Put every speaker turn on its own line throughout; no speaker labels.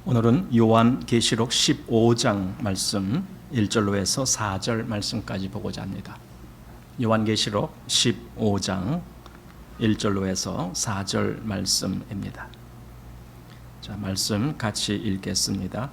오늘은 요한계시록 15장 말씀 1절로 해서 4절 말씀까지 보고자 합니다. 요한계시록 15장 1절로 해서 4절 말씀입니다. 자, 말씀 같이 읽겠습니다.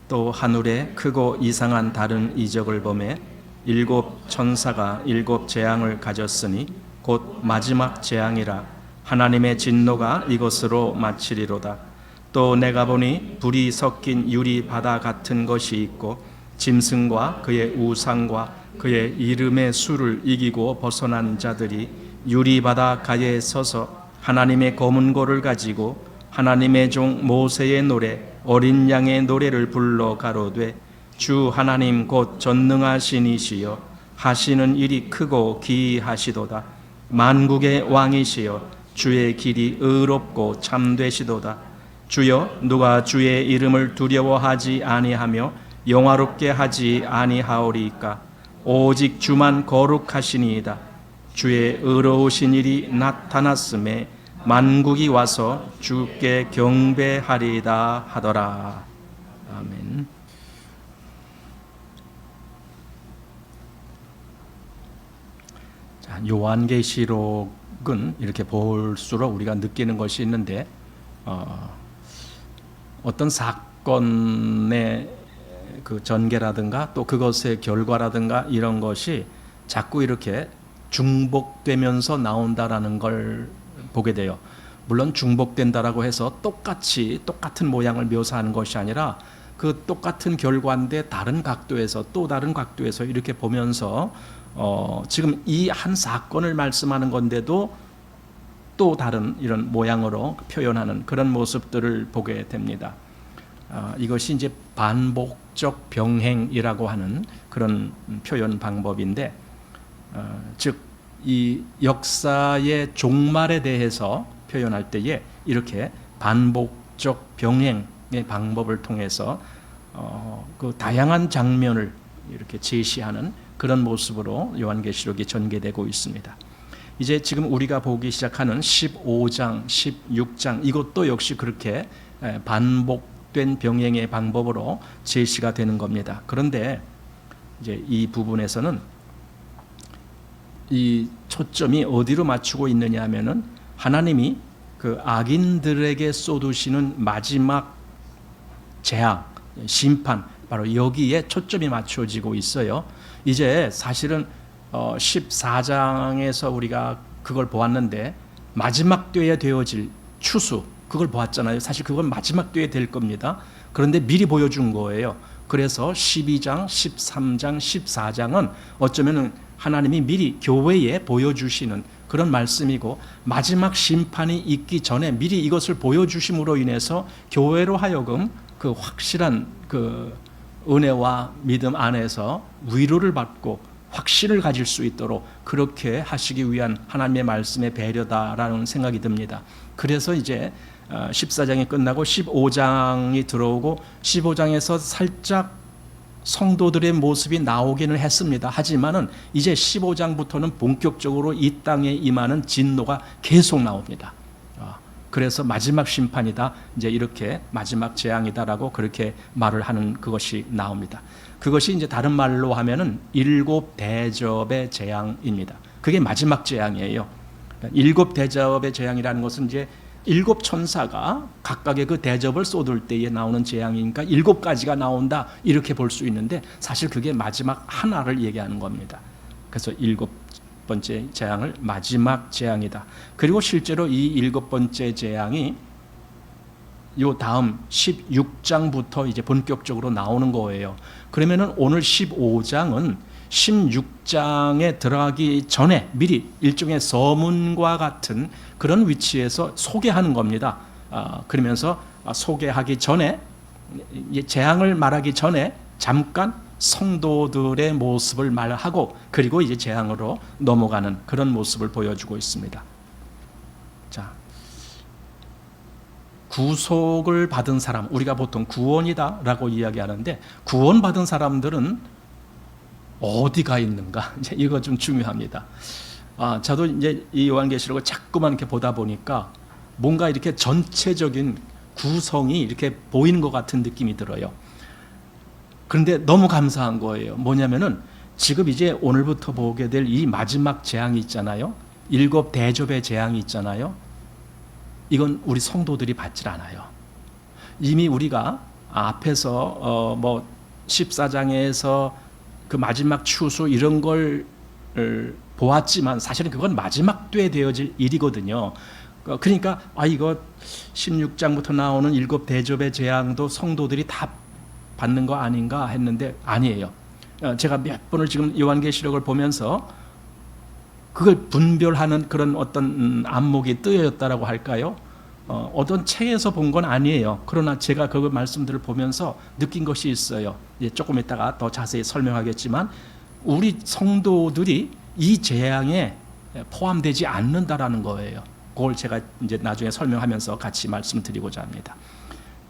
또 하늘에 크고 이상한 다른 이적을 보매 일곱 천사가 일곱 재앙을 가졌으니 곧 마지막 재앙이라 하나님의 진노가 이것으로 마치리로다. 또 내가 보니 불이 섞인 유리 바다 같은 것이 있고 짐승과 그의 우상과 그의 이름의 수를 이기고 벗어난 자들이 유리 바다 가에 서서 하나님의 검은 고를 가지고 하나님의 종 모세의 노래 어린 양의 노래를 불러 가로되 주 하나님 곧 전능하신 이시여 하시는 일이 크고 기이하시도다. 만국의 왕이시여 주의 길이 의롭고 참되시도다. 주여 누가 주의 이름을 두려워하지 아니하며 영화롭게 하지 아니하오리이까. 오직 주만 거룩하시니이다. 주의 의로우신 일이 나타났음에 만국이 와서 주께 경배하리이다 하더라. 아멘. 자, 요한계시록은 이렇게 볼수록 우리가 느끼는 것이 있는데 어떤 사건의 그 전개라든가 또 그것의 결과라든가 이런 것이 자꾸 이렇게 중복되면서 나온다라는 걸 보게 돼요. 물론 중복된다라고 해서 똑같은 모양을 묘사하는 것이 아니라 그 똑같은 결과인데 다른 각도에서 또 다른 각도에서 이렇게 보면서 지금 이 한 사건을 말씀하는 건데도 또 다른 이런 모양으로 표현하는 그런 모습들을 보게 됩니다. 이것이 이제 반복적 병행이라고 하는 그런 표현 방법인데, 즉 이 역사의 종말에 대해서 표현할 때에 이렇게 반복적 병행의 방법을 통해서 그 다양한 장면을 이렇게 제시하는 그런 모습으로 요한계시록이 전개되고 있습니다. 이제 지금 우리가 보기 시작하는 15장, 16장 이것도 역시 그렇게 반복된 병행의 방법으로 제시가 되는 겁니다. 그런데 이제 이 부분에서는 이 초점이 어디로 맞추고 있느냐 하면은 하나님이 그 악인들에게 쏟으시는 마지막 재앙, 심판, 바로 여기에 초점이 맞춰지고 있어요. 이제 사실은 14장에서 우리가 그걸 보았는데 마지막 때에 되어질 추수 그걸 보았잖아요. 사실 그건 마지막 때에 될 겁니다. 그런데 미리 보여준 거예요. 그래서 12장, 13장, 14장은 어쩌면 하나님이 미리 교회에 보여주시는 그런 말씀이고 마지막 심판이 있기 전에 미리 이것을 보여주심으로 인해서 교회로 하여금 그 확실한 그 은혜와 믿음 안에서 위로를 받고 확신을 가질 수 있도록 그렇게 하시기 위한 하나님의 말씀의 배려다라는 생각이 듭니다. 그래서 이제 14장이 끝나고 15장이 들어오고 15장에서 살짝 성도들의 모습이 나오기는 했습니다. 하지만은 이제 15장부터는 본격적으로 이 땅에 임하는 진노가 계속 나옵니다. 그래서 마지막 심판이다. 이제 이렇게 마지막 재앙이다라고 그렇게 말을 하는 그것이 나옵니다. 그것이 이제 다른 말로 하면은 일곱 대접의 재앙입니다. 그게 마지막 재앙이에요. 일곱 대접의 재앙이라는 것은 이제 일곱 천사가 각각의 그 대접을 쏟을 때에 나오는 재앙이니까 일곱 가지가 나온다 이렇게 볼 수 있는데 사실 그게 마지막 하나를 얘기하는 겁니다. 그래서 일곱 번째 재앙을 마지막 재앙이다. 그리고 실제로 이 일곱 번째 재앙이 요 다음 16장부터 이제 본격적으로 나오는 거예요. 그러면은 오늘 15장은 16장에 들어가기 전에 미리 일종의 서문과 같은 그런 위치에서 소개하는 겁니다. 그러면서 소개하기 전에 재앙을 말하기 전에 잠깐 성도들의 모습을 말하고 그리고 이제 재앙으로 넘어가는 그런 모습을 보여주고 있습니다. 자, 구속을 받은 사람, 우리가 보통 구원이다라고 이야기하는데 구원받은 사람들은 어디가 있는가? 이제 이거 좀 중요합니다. 저도 이제 이 요한계시록을 자꾸만 이렇게 보다 보니까 뭔가 이렇게 전체적인 구성이 이렇게 보이는 것 같은 느낌이 들어요. 그런데 너무 감사한 거예요. 뭐냐면은 지금 이제 오늘부터 보게 될 이 마지막 재앙이 있잖아요. 7 대접의 재앙이 있잖아요. 이건 우리 성도들이 받질 않아요. 이미 우리가 앞에서 14장에서 그 마지막 추수 이런 걸 보았지만 사실은 그건 마지막 때 되어질 일이거든요. 그러니까 이거 16장부터 나오는 7 대접의 재앙도 성도들이 다 받는 거 아닌가 했는데 아니에요. 제가 몇 번을 지금 요한계시록을 보면서 그걸 분별하는 그런 어떤 안목이 뜨였다라고 할까요? 어떤 책에서 본 건 아니에요. 그러나 제가 그 말씀들을 보면서 느낀 것이 있어요. 조금 이따가 더 자세히 설명하겠지만 우리 성도들이 이 재앙에 포함되지 않는다라는 거예요. 그걸 제가 이제 나중에 설명하면서 같이 말씀드리고자 합니다.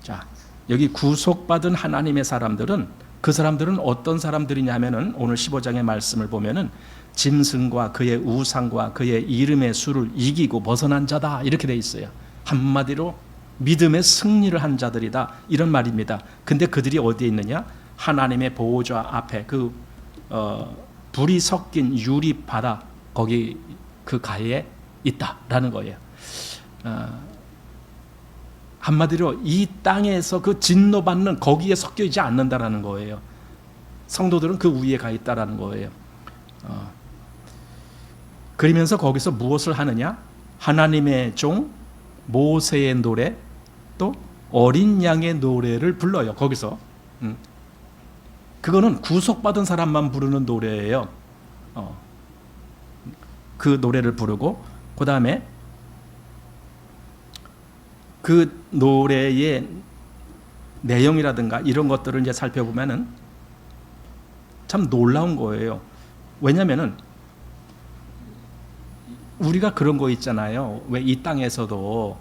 자, 여기 구속받은 하나님의 사람들은 그 사람들은 어떤 사람들이냐면은 오늘 15장의 말씀을 보면은 짐승과 그의 우상과 그의 이름의 수를 이기고 벗어난 자다 이렇게 돼 있어요. 한마디로 믿음의 승리를 한 자들이다 이런 말입니다. 근데 그들이 어디에 있느냐? 하나님의 보호자 앞에 그 불이 섞인 유리 바다 거기 그 가에 있다라는 거예요. 한마디로 이 땅에서 그 진노받는 거기에 섞여 있지 않는다라는 거예요. 성도들은 그 위에 가 있다라는 거예요. 그러면서 거기서 무엇을 하느냐? 하나님의 종 모세의 노래 또 어린 양의 노래를 불러요. 거기서 그거는 구속받은 사람만 부르는 노래예요. 그 노래를 부르고 그 다음에 그 노래의 내용이라든가 이런 것들을 이제 살펴보면은 참 놀라운 거예요. 왜냐면은 우리가 그런 거 있잖아요. 왜 이 땅에서도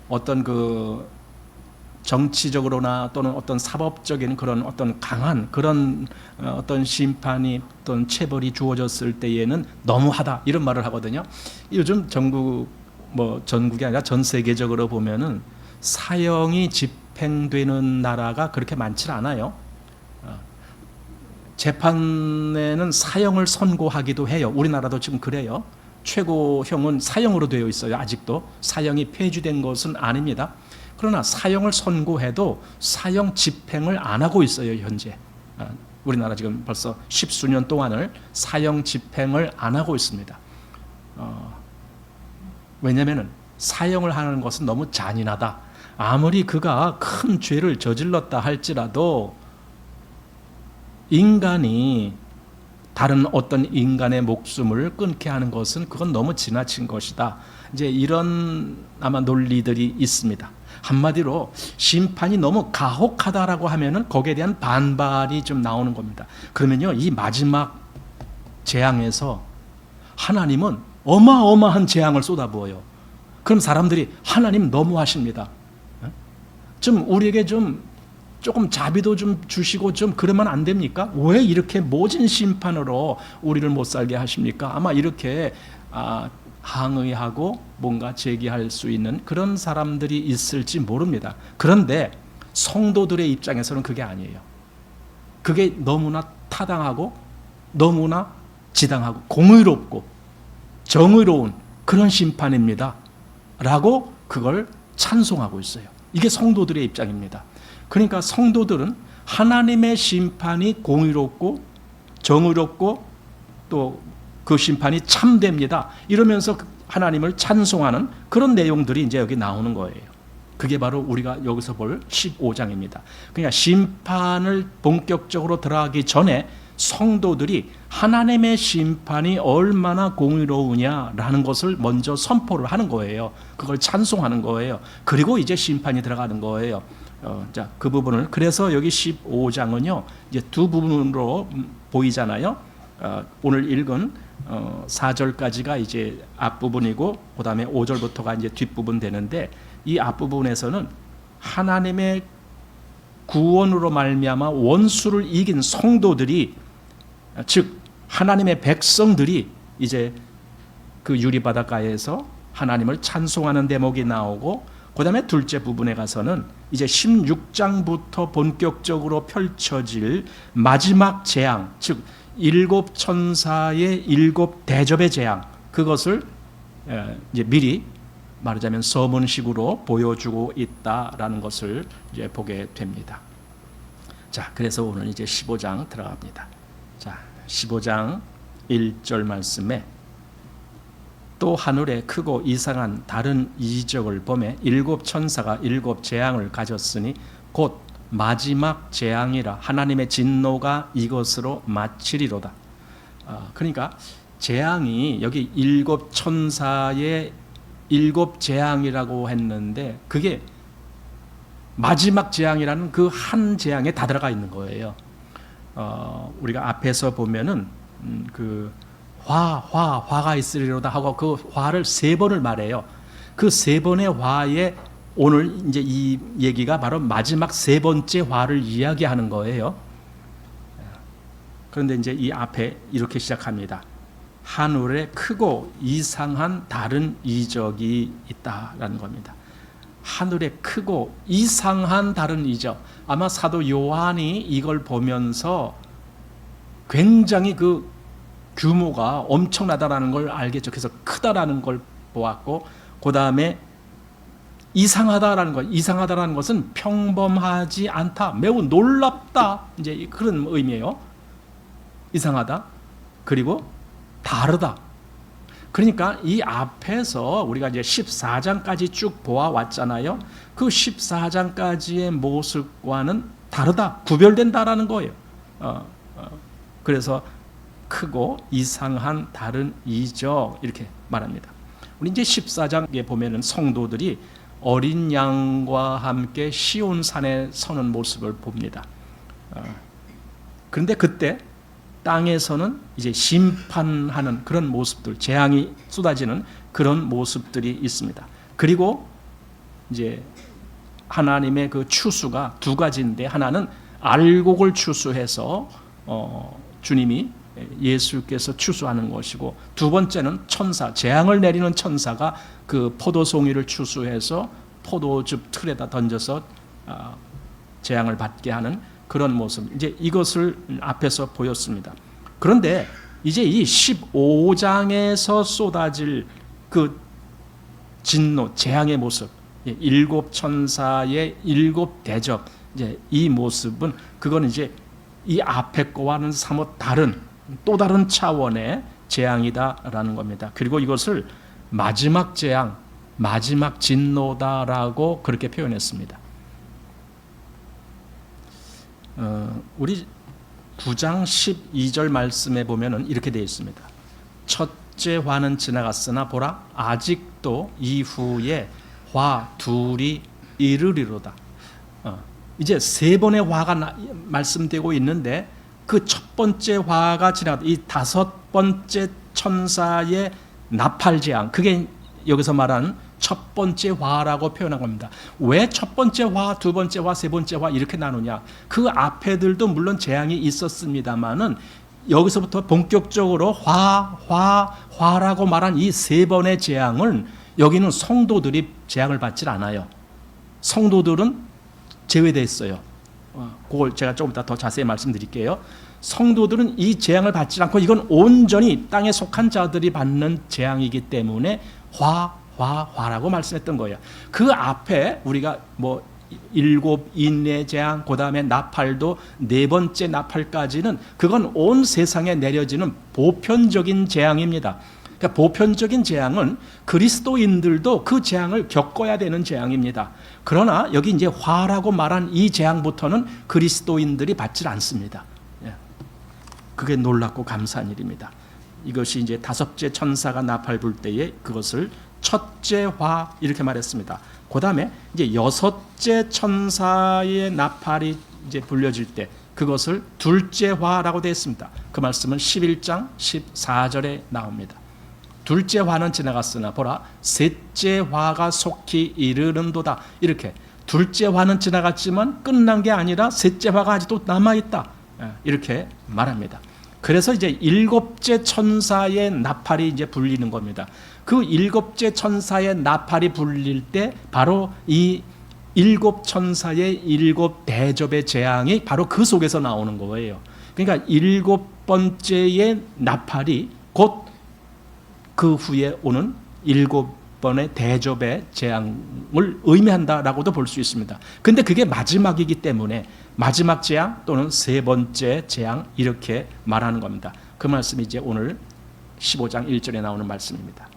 어떤 그 정치적으로나 또는 어떤 사법적인 그런 어떤 강한 그런 어떤 심판이 어떤 체벌이 주어졌을 때에는 너무하다 이런 말을 하거든요. 요즘 전국이 아니라 전 세계적으로 보면은 사형이 집행되는 나라가 그렇게 많지 않아요. 재판에는 사형을 선고하기도 해요. 우리나라도 지금 그래요. 최고형은 사형으로 되어 있어요. 아직도 사형이 폐지된 것은 아닙니다. 그러나 사형을 선고해도 사형 집행을 안 하고 있어요. 현재 우리나라 지금 벌써 10수년 동안을 사형 집행을 안 하고 있습니다. 왜냐하면 사형을 하는 것은 너무 잔인하다. 아무리 그가 큰 죄를 저질렀다 할지라도 인간이 다른 어떤 인간의 목숨을 끊게 하는 것은 그건 너무 지나친 것이다. 이제 이런 아마 논리들이 있습니다. 한마디로 심판이 너무 가혹하다라고 하면은 거기에 대한 반발이 좀 나오는 겁니다. 그러면요, 이 마지막 재앙에서 하나님은 어마어마한 재앙을 쏟아부어요. 그럼 사람들이 하나님 너무하십니다. 좀 우리에게 조금 자비도 좀 주시고 좀 그러면 안 됩니까? 왜 이렇게 모진 심판으로 우리를 못 살게 하십니까? 아마 이렇게 항의하고 뭔가 제기할 수 있는 그런 사람들이 있을지 모릅니다. 그런데 성도들의 입장에서는 그게 아니에요. 그게 너무나 타당하고 너무나 지당하고 공의롭고 정의로운 그런 심판입니다. 라고 그걸 찬송하고 있어요. 이게 성도들의 입장입니다. 그러니까 성도들은 하나님의 심판이 공의롭고 정의롭고 또 그 심판이 참됩니다. 이러면서 하나님을 찬송하는 그런 내용들이 이제 여기 나오는 거예요. 그게 바로 우리가 여기서 볼 15장입니다. 그러니까 심판을 본격적으로 들어가기 전에 성도들이 하나님의 심판이 얼마나 공의로우냐라는 것을 먼저 선포를 하는 거예요. 그걸 찬송하는 거예요. 그리고 이제 심판이 들어가는 거예요. 자, 그 부분을 그래서 여기 15장은요 이제 두 부분으로 보이잖아요. 오늘 읽은 4절까지가 이제 앞부분이고 그 다음에 5절부터가 이제 뒷부분 되는데 이 앞부분에서는 하나님의 구원으로 말미암아 원수를 이긴 성도들이 즉 하나님의 백성들이 이제 그 유리바닷가에서 하나님을 찬송하는 대목이 나오고 그 다음에 둘째 부분에 가서는 이제 16장부터 본격적으로 펼쳐질 마지막 재앙, 즉 일곱 천사의 일곱 대접의 재앙, 그것을 이제 미리 말하자면 서문식으로 보여주고 있다라는 것을 이제 보게 됩니다. 자, 그래서 오늘 이제 15장 들어갑니다. 자, 15장 1절 말씀에 또 하늘에 크고 이상한 다른 이적을 보매 일곱 천사가 일곱 재앙을 가졌으니 곧 마지막 재앙이라 하나님의 진노가 이것으로 마치리로다. 그러니까 재앙이 여기 일곱 천사의 일곱 재앙이라고 했는데 그게 마지막 재앙이라는 그 한 재앙에 다 들어가 있는 거예요. 우리가 앞에서 보면은 그 화가 있으리로다 하고 그 화를 세 번을 말해요. 그 세 번의 화에 오늘 이제 이 얘기가 바로 마지막 세 번째 화를 이야기하는 거예요. 그런데 이제 이 앞에 이렇게 시작합니다. 하늘에 크고 이상한 다른 이적이 있다라는 겁니다. 하늘에 크고 이상한 다른 이적. 아마 사도 요한이 이걸 보면서 굉장히 그 규모가 엄청나다라는 걸 알겠죠. 그래서 크다라는 걸 보았고, 그 다음에 이상하다라는 것, 이상하다라는 것은 평범하지 않다, 매우 놀랍다, 이제 그런 의미예요. 이상하다, 그리고 다르다. 그러니까 이 앞에서 우리가 이제 14장까지 쭉 보아왔잖아요. 그 14장까지의 모습과는 다르다, 구별된다라는 거예요. 그래서 크고 이상한 다른 이적 이렇게 말합니다. 우리 이제 14장에 보면은 성도들이 어린 양과 함께 시온산에 서는 모습을 봅니다. 그런데 그때 땅에서는 이제 심판하는 그런 모습들, 재앙이 쏟아지는 그런 모습들이 있습니다. 그리고 이제 하나님의 그 추수가 두 가지인데, 하나는 알곡을 추수해서 주님이 예수께서 추수하는 것이고, 두 번째는 천사, 재앙을 내리는 천사가 그 포도송이를 추수해서 포도즙 틀에다 던져서 재앙을 받게 하는 그런 모습, 이제 이것을 앞에서 보였습니다. 그런데 이제 이 15장에서 쏟아질 그 진노, 재앙의 모습, 일곱 천사의 일곱 대접, 이제 이 모습은 그거는 이제 이 앞에 거와는 사뭇 다른 또 다른 차원의 재앙이다라는 겁니다. 그리고 이것을 마지막 재앙, 마지막 진노다라고 그렇게 표현했습니다. 우리 9장 12절 말씀에 보면은 이렇게 되어 있습니다. 첫째 화는 지나갔으나 보라, 아직도 이후에 화 둘이 이르리로다. 이제 세 번의 화가 말씀되고 있는데, 그 첫 번째 화가 지나갔다. 이 다섯 번째 천사의 나팔 재앙, 그게 여기서 말하는 첫 번째 화라고 표현한 겁니다. 왜 첫 번째 화, 두 번째 화, 세 번째 화 이렇게 나누냐? 그 앞에들도 물론 재앙이 있었습니다만은 여기서부터 본격적으로 화라고 말한 이 세 번의 재앙은 여기는 성도들이 재앙을 받질 않아요. 성도들은 제외되어 있어요. 그걸 제가 조금 더 자세히 말씀드릴게요. 성도들은 이 재앙을 받지 않고 이건 온전히 땅에 속한 자들이 받는 재앙이기 때문에 화라고 말씀했던 거예요. 그 앞에 우리가 뭐 일곱 인내 재앙, 그 다음에 나팔도 네 번째 나팔까지는 그건 온 세상에 내려지는 보편적인 재앙입니다. 그러니까 보편적인 재앙은 그리스도인들도 그 재앙을 겪어야 되는 재앙입니다. 그러나 여기 이제 화라고 말한 이 재앙부터는 그리스도인들이 받질 않습니다. 그게 놀랍고 감사한 일입니다. 이것이 이제 다섯째 천사가 나팔 불 때에 그것을 첫째 화 이렇게 말했습니다. 그 다음에 이제 여섯째 천사의 나팔이 이제 불려질 때 그것을 둘째 화라고 되어 있습니다. 그 말씀은 11장 14절에 나옵니다. 둘째 화는 지나갔으나 보라, 셋째 화가 속히 이르는도다. 이렇게 둘째 화는 지나갔지만 끝난 게 아니라 셋째 화가 아직도 남아있다, 이렇게 말합니다. 그래서 이제 일곱째 천사의 나팔이 이제 불리는 겁니다. 그 일곱째 천사의 나팔이 불릴 때 바로 이 일곱 천사의 일곱 대접의 재앙이 바로 그 속에서 나오는 거예요. 그러니까 일곱 번째의 나팔이 곧 그 후에 오는 일곱 번의 대접의 재앙을 의미한다라고도 볼 수 있습니다. 근데 그게 마지막이기 때문에 마지막 재앙 또는 세 번째 재앙 이렇게 말하는 겁니다. 그 말씀이 이제 오늘 15장 1절에 나오는 말씀입니다.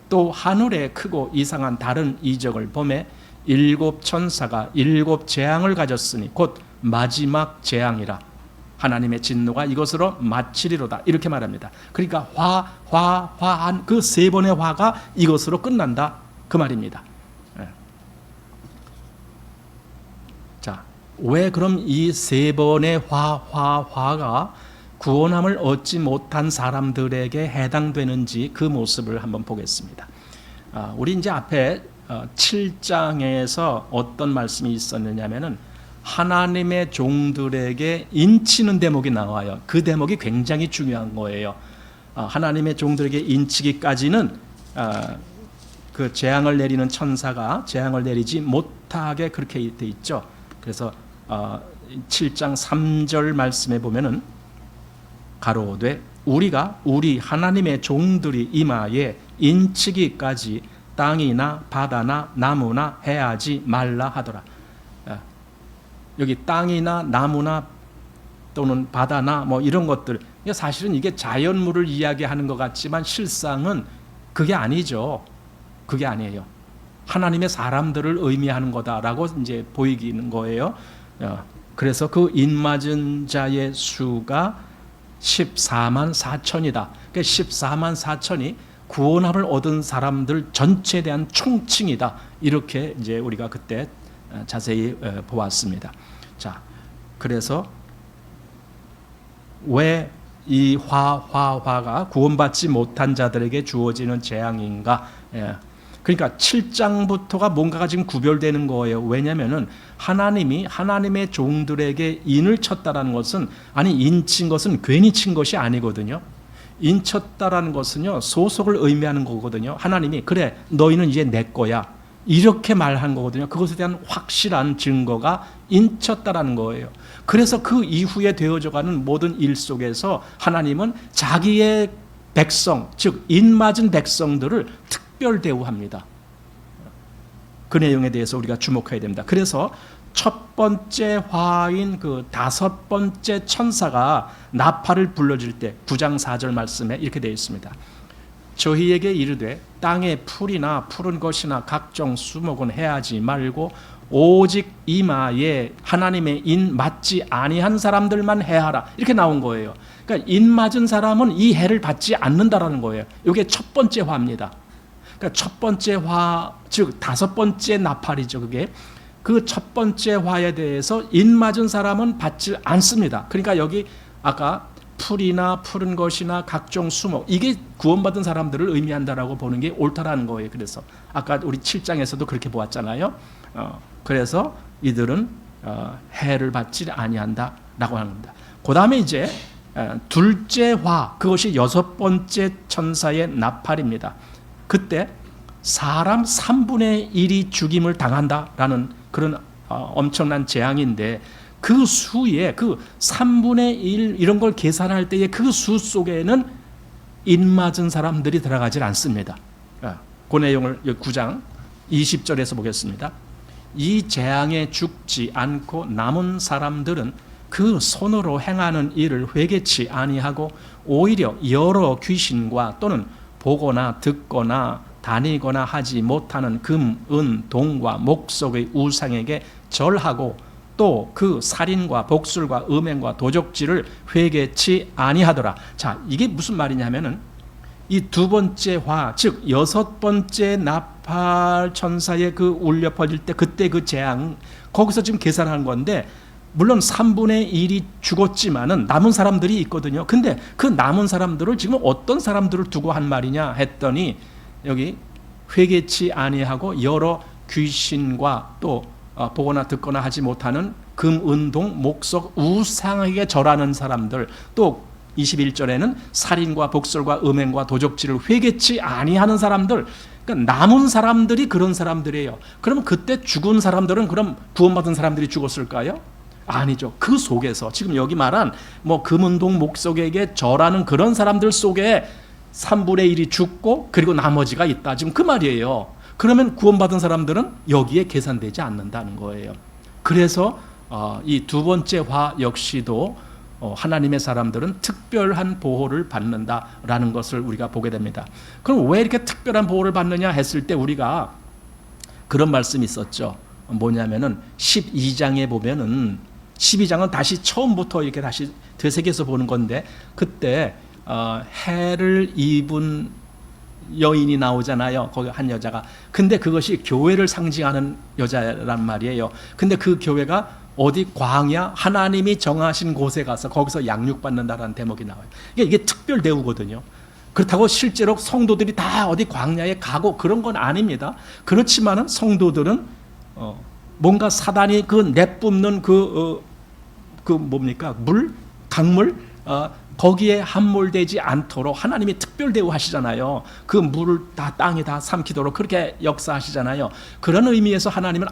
또 하늘에 크고 이상한 다른 이적을 보매 일곱 천사가 일곱 재앙을 가졌으니 곧 마지막 재앙이라. 하나님의 진노가 이것으로 마치리로다. 이렇게 말합니다. 그러니까 화한 그 세 번의 화가 이것으로 끝난다. 그 말입니다. 자, 왜 그럼 이 세 번의 화가 구원함을 얻지 못한 사람들에게 해당되는지 그 모습을 한번 보겠습니다. 우리 이제 앞에 7장에서 어떤 말씀이 있었느냐면은 하나님의 종들에게 인치는 대목이 나와요. 그 대목이 굉장히 중요한 거예요. 하나님의 종들에게 인치기까지는 그 재앙을 내리는 천사가 재앙을 내리지 못하게 그렇게 돼 있죠. 그래서 7장 3절 말씀에 보면은 가로되 우리가 우리 하나님의 종들이 임하에 인치기까지 땅이나 바다나 나무나 해하지 말라 하더라. 여기 땅이나 나무나 또는 바다나 뭐 이런 것들, 사실은 이게 자연물을 이야기하는 것 같지만 실상은 그게 아니죠. 그게 아니에요. 하나님의 사람들을 의미하는 거다라고 이제 보이는 거예요. 그래서 그 인맞은 자의 수가 14만 4천이다. 그러니까 14만 4천이 구원함을 얻은 사람들 전체에 대한 총칭이다. 이렇게 이제 우리가 그때 자세히 보았습니다. 자, 그래서 왜 이 화가 구원받지 못한 자들에게 주어지는 재앙인가? 그러니까 7장부터가 뭔가가 지금 구별되는 거예요. 왜냐하면은 하나님이 하나님의 종들에게 인을 쳤다라는 것은, 아니 인친 것은 괜히 친 것이 아니거든요. 인쳤다라는 것은요 소속을 의미하는 거거든요. 하나님이 그래 너희는 이제 내 거야 이렇게 말한 거거든요. 그것에 대한 확실한 증거가 인쳤다라는 거예요. 그래서 그 이후에 되어져가는 모든 일 속에서 하나님은 자기의 백성, 즉 인맞은 백성들을 특별 대우합니다. 그 내용에 대해서 우리가 주목해야 됩니다. 그래서 첫 번째 화인 그 다섯 번째 천사가 나팔을 불러줄 때 9장 4절 말씀에 이렇게 되어 있습니다. 저희에게 이르되 땅의 풀이나 푸른 것이나 각종 수목은 해하지 말고 오직 이마에 하나님의 인 맞지 아니한 사람들만 해하라. 이렇게 나온 거예요. 그러니까 인 맞은 사람은 이 해를 받지 않는다라는 거예요. 이게 첫 번째 화입니다. 그러니까 첫 번째 화, 즉 다섯 번째 나팔이죠. 그게 그 첫 번째 화에 대해서 인 맞은 사람은 받지 않습니다. 그러니까 여기 아까 풀이나 푸른 것이나 각종 수목, 이게 구원받은 사람들을 의미한다라고 보는 게 옳다라는 거예요. 그래서 아까 우리 7장에서도 그렇게 보았잖아요. 그래서 이들은 해를 받지 아니한다라고 합니다. 그 다음에 이제 둘째 화, 그것이 여섯 번째 천사의 나팔입니다. 그때 사람 3분의 1이 죽임을 당한다라는 그런 엄청난 재앙인데, 그 수에 그 3분의 1 이런 걸 계산할 때의 그 수 속에는 인맞은 사람들이 들어가질 않습니다. 그 내용을 9장 20절에서 보겠습니다. 이 재앙에 죽지 않고 남은 사람들은 그 손으로 행하는 일을 회개치 아니하고 오히려 여러 귀신과 또는 보거나 듣거나 다니거나 하지 못하는 금, 은, 동과 목석의 우상에게 절하고 또 그 살인과 복술과 음행과 도적질을 회개치 아니하더라. 자, 이게 무슨 말이냐면은 이 두 번째 화, 즉 여섯 번째 나팔 천사의 그 울려 퍼질 때 그때 그 재앙, 거기서 지금 계산한 건데, 물론 3분의 1이 죽었지만은 남은 사람들이 있거든요. 근데 그 남은 사람들을 지금 어떤 사람들을 두고 한 말이냐 했더니, 여기 회개치 아니하고 여러 귀신과 또 보거나 듣거나 하지 못하는 금, 은, 동, 목석, 우상에게 절하는 사람들, 또 21절에는 살인과 복술과 음행과 도적질을 회개치 아니하는 사람들, 그러니까 남은 사람들이 그런 사람들이에요. 그러면 그때 죽은 사람들은 그럼 구원받은 사람들이 죽었을까요? 아니죠. 그 속에서 지금 여기 말한 뭐 금은동 목석에게 절하는 그런 사람들 속에 3분의 1이 죽고 그리고 나머지가 있다. 지금 그 말이에요. 그러면 구원받은 사람들은 여기에 계산되지 않는다는 거예요. 그래서 이 두 번째 화 역시도 하나님의 사람들은 특별한 보호를 받는다라는 것을 우리가 보게 됩니다. 그럼 왜 이렇게 특별한 보호를 받느냐 했을 때 우리가 그런 말씀이 있었죠. 뭐냐면은 12장에 보면은 12장은 다시 처음부터 이렇게 다시 되새겨서 보는 건데 그때 해를 입은 여인이 나오잖아요. 거기 한 여자가. 근데 그것이 교회를 상징하는 여자란 말이에요. 근데 그 교회가 어디 광야 하나님이 정하신 곳에 가서 거기서 양육받는다라는 대목이 나와요. 이게 특별 대우거든요. 그렇다고 실제로 성도들이 다 어디 광야에 가고 그런 건 아닙니다. 그렇지만은 성도들은 뭔가 사단이 그 내뿜는 뭡니까 강물 거기에 함몰되지 않도록 하나님이 특별 대우하시잖아요. 그 물을 다 땅에 다 삼키도록 그렇게 역사하시잖아요. 그런 의미에서 하나님은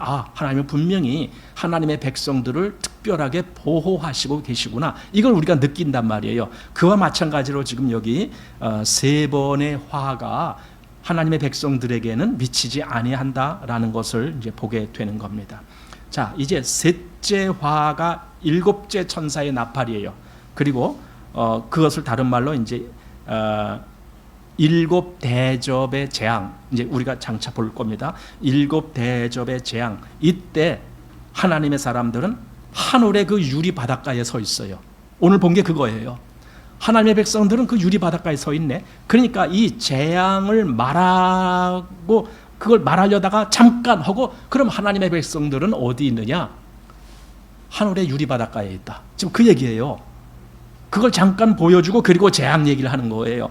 분명히 하나님의 백성들을 특별하게 보호하시고 계시구나. 이걸 우리가 느낀단 말이에요. 그와 마찬가지로 지금 여기 세 번의 화가 하나님의 백성들에게는 미치지 아니한다라는 것을 이제 보게 되는 겁니다. 자, 이제 셋째 화가 일곱째 천사의 나팔이에요. 그리고 그것을 다른 말로 이제 일곱 대접의 재앙, 이제 우리가 장차 볼 겁니다. 일곱 대접의 재앙. 이때 하나님의 사람들은 하늘의 그 유리 바닷가에 서 있어요. 오늘 본 게 그거예요. 하나님의 백성들은 그 유리 바닷가에 서 있네. 그러니까 이 재앙을 말하고 그걸 말하려다가 잠깐 하고 그럼 하나님의 백성들은 어디 있느냐? 하늘의 유리 바닷가에 있다. 지금 그 얘기예요. 그걸 잠깐 보여주고 그리고 재앙 얘기를 하는 거예요.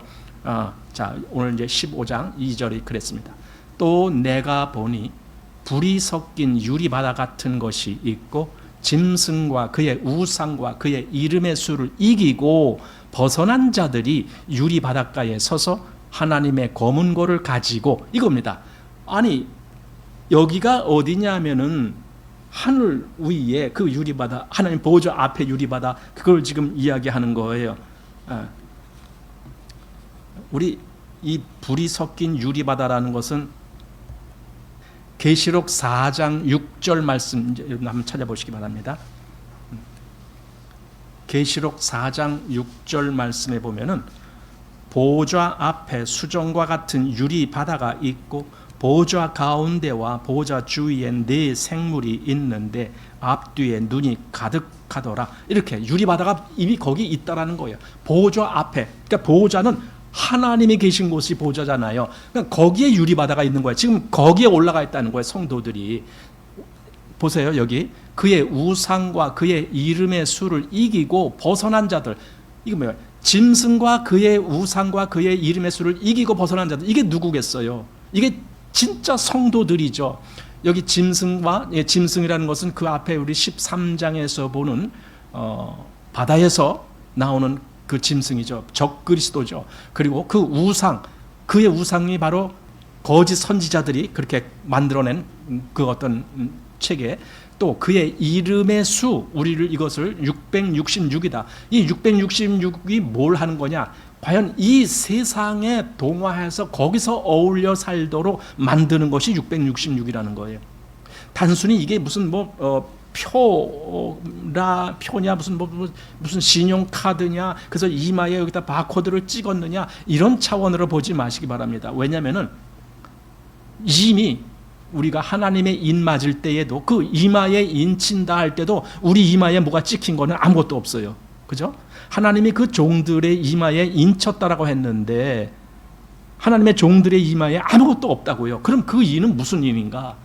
자, 오늘 이제 15장 2절이 그랬습니다. 또 내가 보니 불이 섞인 유리바다 같은 것이 있고 짐승과 그의 우상과 그의 이름의 수를 이기고 벗어난 자들이 유리바닷가에 서서 하나님의 검은 고를 가지고 이겁니다. 아니 여기가 어디냐면은 하늘 위에 그 유리바다, 하나님 보좌 앞에 유리바다, 그걸 지금 이야기하는 거예요. 우리 이 불이 섞인 유리바다라는 것은 계시록 4장 6절 말씀 여러분 한번 찾아보시기 바랍니다. 계시록 4장 6절 말씀에 보면은 보좌 앞에 수정과 같은 유리바다가 있고 보좌 가운데와 보좌 주위에 네 생물이 있는데 앞뒤에 눈이 가득하더라. 이렇게 유리바다가 이미 거기 있다라는 거예요. 보좌 앞에. 그러니까 보좌는 하나님이 계신 곳이 보좌잖아요. 그러니까 거기에 유리바다가 있는 거예요. 지금 거기에 올라가 있다는 거예요. 성도들이. 보세요. 여기 그의 우상과 그의 이름의 수를 이기고 벗어난 자들. 이거 뭐예요? 짐승과 그의 우상과 그의 이름의 수를 이기고 벗어난 자들. 이게 누구겠어요? 이게 진짜 성도들이죠. 여기 짐승이라는 것은 그 앞에 우리 13장에서 보는 바다에서 나오는 그 짐승이죠. 적그리스도죠. 그리고 그 우상, 그의 우상이 바로 거짓 선지자들이 그렇게 만들어낸 그 어떤 체계, 또 그의 이름의 수, 우리를 이것을 666이다. 이 666이 뭘 하는 거냐? 과연 이 세상에 동화해서 거기서 어울려 살도록 만드는 것이 666이라는 거예요. 단순히 이게 무슨 표냐 무슨 신용카드냐 그래서 이마에 여기다 바코드를 찍었느냐 이런 차원으로 보지 마시기 바랍니다. 왜냐하면은 이미 우리가 하나님의 인 맞을 때에도 그 이마에 인 친다 할 때도 우리 이마에 뭐가 찍힌 거는 아무것도 없어요. 그죠? 하나님이 그 종들의 이마에 인쳤다라고 했는데 하나님의 종들의 이마에 아무것도 없다고요. 그럼 그 인은 무슨 인인가?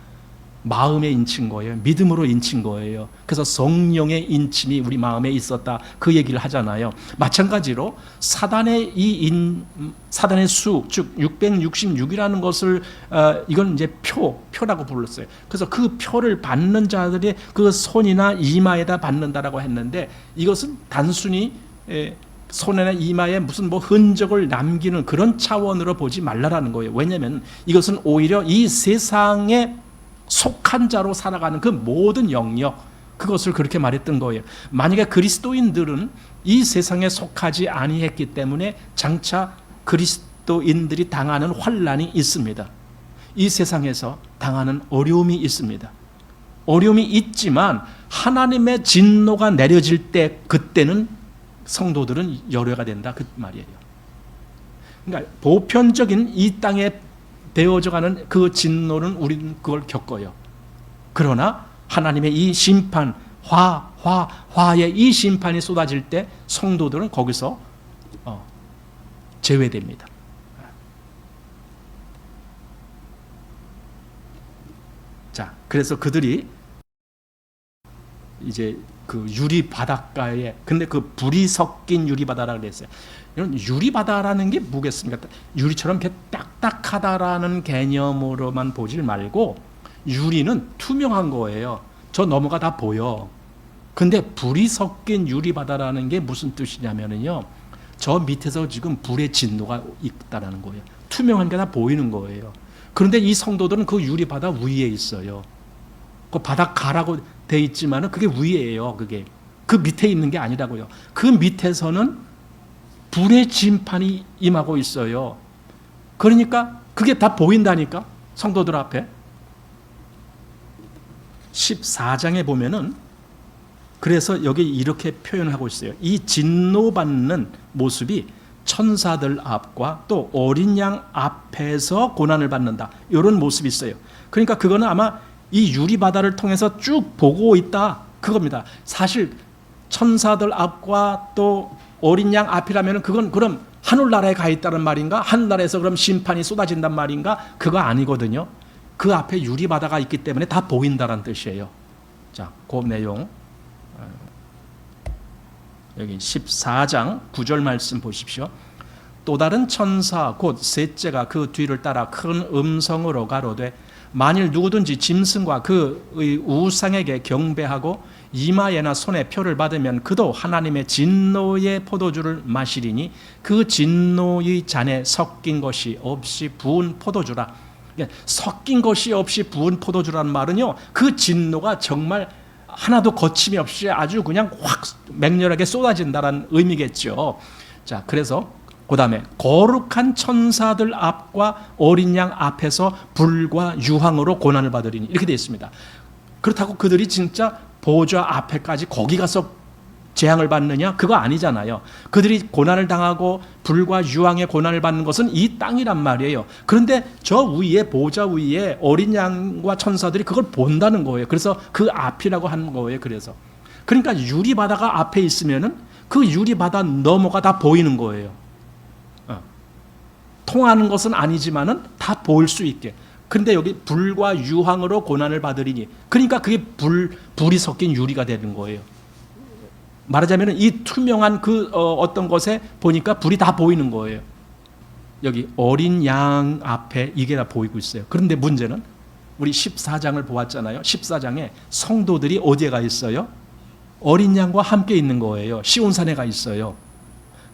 마음에 인친 거예요. 믿음으로 인친 거예요. 그래서 성령의 인침이 우리 마음에 있었다. 그 얘기를 하잖아요. 마찬가지로 사단의 사단의 수, 즉 666이라는 것을 이건 이제 표라고 불렀어요. 그래서 그 표를 받는 자들의 그 손이나 이마에다 받는다라고 했는데 이것은 단순히 손이나 이마에 무슨 뭐 흔적을 남기는 그런 차원으로 보지 말라라는 거예요. 왜냐하면 이것은 오히려 이 세상에 속한 자로 살아가는 그 모든 영역, 그것을 그렇게 말했던 거예요. 만약에 그리스도인들은 이 세상에 속하지 아니했기 때문에 장차 그리스도인들이 당하는 환난이 있습니다. 이 세상에서 당하는 어려움이 있습니다. 어려움이 있지만 하나님의 진노가 내려질 때 그때는 성도들은 열외가 된다 그 말이에요. 그러니까 보편적인 이 땅에 되어져가는 그 진노는 우리는 그걸 겪어요. 그러나 하나님의 이 심판, 화의 이 심판이 쏟아질 때 성도들은 거기서 제외됩니다. 자, 그래서 그들이 이제 그 유리 바닷가에, 근데 그 불이 섞인 유리 바다라고 그랬어요. 이런 유리 바다라는 게 뭐겠습니까? 유리처럼 이렇게 딱딱하다라는 개념으로만 보질 말고 유리는 투명한 거예요. 저 너머가 다 보여. 근데 불이 섞인 유리 바다라는 게 무슨 뜻이냐면요, 저 밑에서 지금 불의 진노가 있다라는 거예요. 투명한 게 다 보이는 거예요. 그런데 이 성도들은 그 유리 바다 위에 있어요. 그 바닷가라고 돼 있지만은 그게 위에예요. 그게 그 밑에 있는 게 아니라고요. 그 밑에서는 불의 심판이 임하고 있어요. 그러니까 그게 다 보인다니까, 성도들 앞에. 14장에 보면은 그래서 여기 이렇게 표현하고 있어요. 이 진노받는 모습이 천사들 앞과 또 어린 양 앞에서 고난을 받는다, 이런 모습이 있어요. 그러니까 그거는 아마 이 유리바다를 통해서 쭉 보고 있다 그겁니다. 사실 천사들 앞과 또 어린 양 앞이라면 그건 그럼 하늘나라에 가 있다는 말인가? 하늘나라에서 그럼 심판이 쏟아진단 말인가? 그거 아니거든요. 그 앞에 유리바다가 있기 때문에 다 보인다는 뜻이에요. 자, 그 내용 여기 14장 9절 말씀 보십시오. 또 다른 천사 곧 셋째가 그 뒤를 따라 큰 음성으로 가로되 만일 누구든지 짐승과 그의 우상에게 경배하고 이마에나 손에 표를 받으면 그도 하나님의 진노의 포도주를 마시리니 그 진노의 잔에 섞인 것이 없이 부은 포도주라. 섞인 것이 없이 부은 포도주라는 말은요, 그 진노가 정말 하나도 거침이 없이 아주 그냥 확 맹렬하게 쏟아진다는 의미겠죠. 자, 그래서 그 다음에 거룩한 천사들 앞과 어린 양 앞에서 불과 유황으로 고난을 받으리니, 이렇게 되어 있습니다. 그렇다고 그들이 진짜 보좌 앞에까지 거기 가서 재앙을 받느냐? 그거 아니잖아요. 그들이 고난을 당하고 불과 유황의 고난을 받는 것은 이 땅이란 말이에요. 그런데 저 위에, 보좌 위에 어린 양과 천사들이 그걸 본다는 거예요. 그래서 그 앞이라고 하는 거예요. 그러니까 유리바다가 앞에 있으면은 그 유리바다 너머가 다 보이는 거예요. 통하는 것은 아니지만은 다 보일 수 있게. 그런데 여기 불과 유황으로 고난을 받으리니, 그러니까 그게 불이 섞인 유리가 되는 거예요. 말하자면 이 투명한 그 어떤 것에 보니까 불이 다 보이는 거예요. 여기 어린 양 앞에 이게 다 보이고 있어요. 그런데 문제는 우리 14장을 보았잖아요. 14장에 성도들이 어디에 가 있어요? 어린 양과 함께 있는 거예요. 시온산에 가 있어요.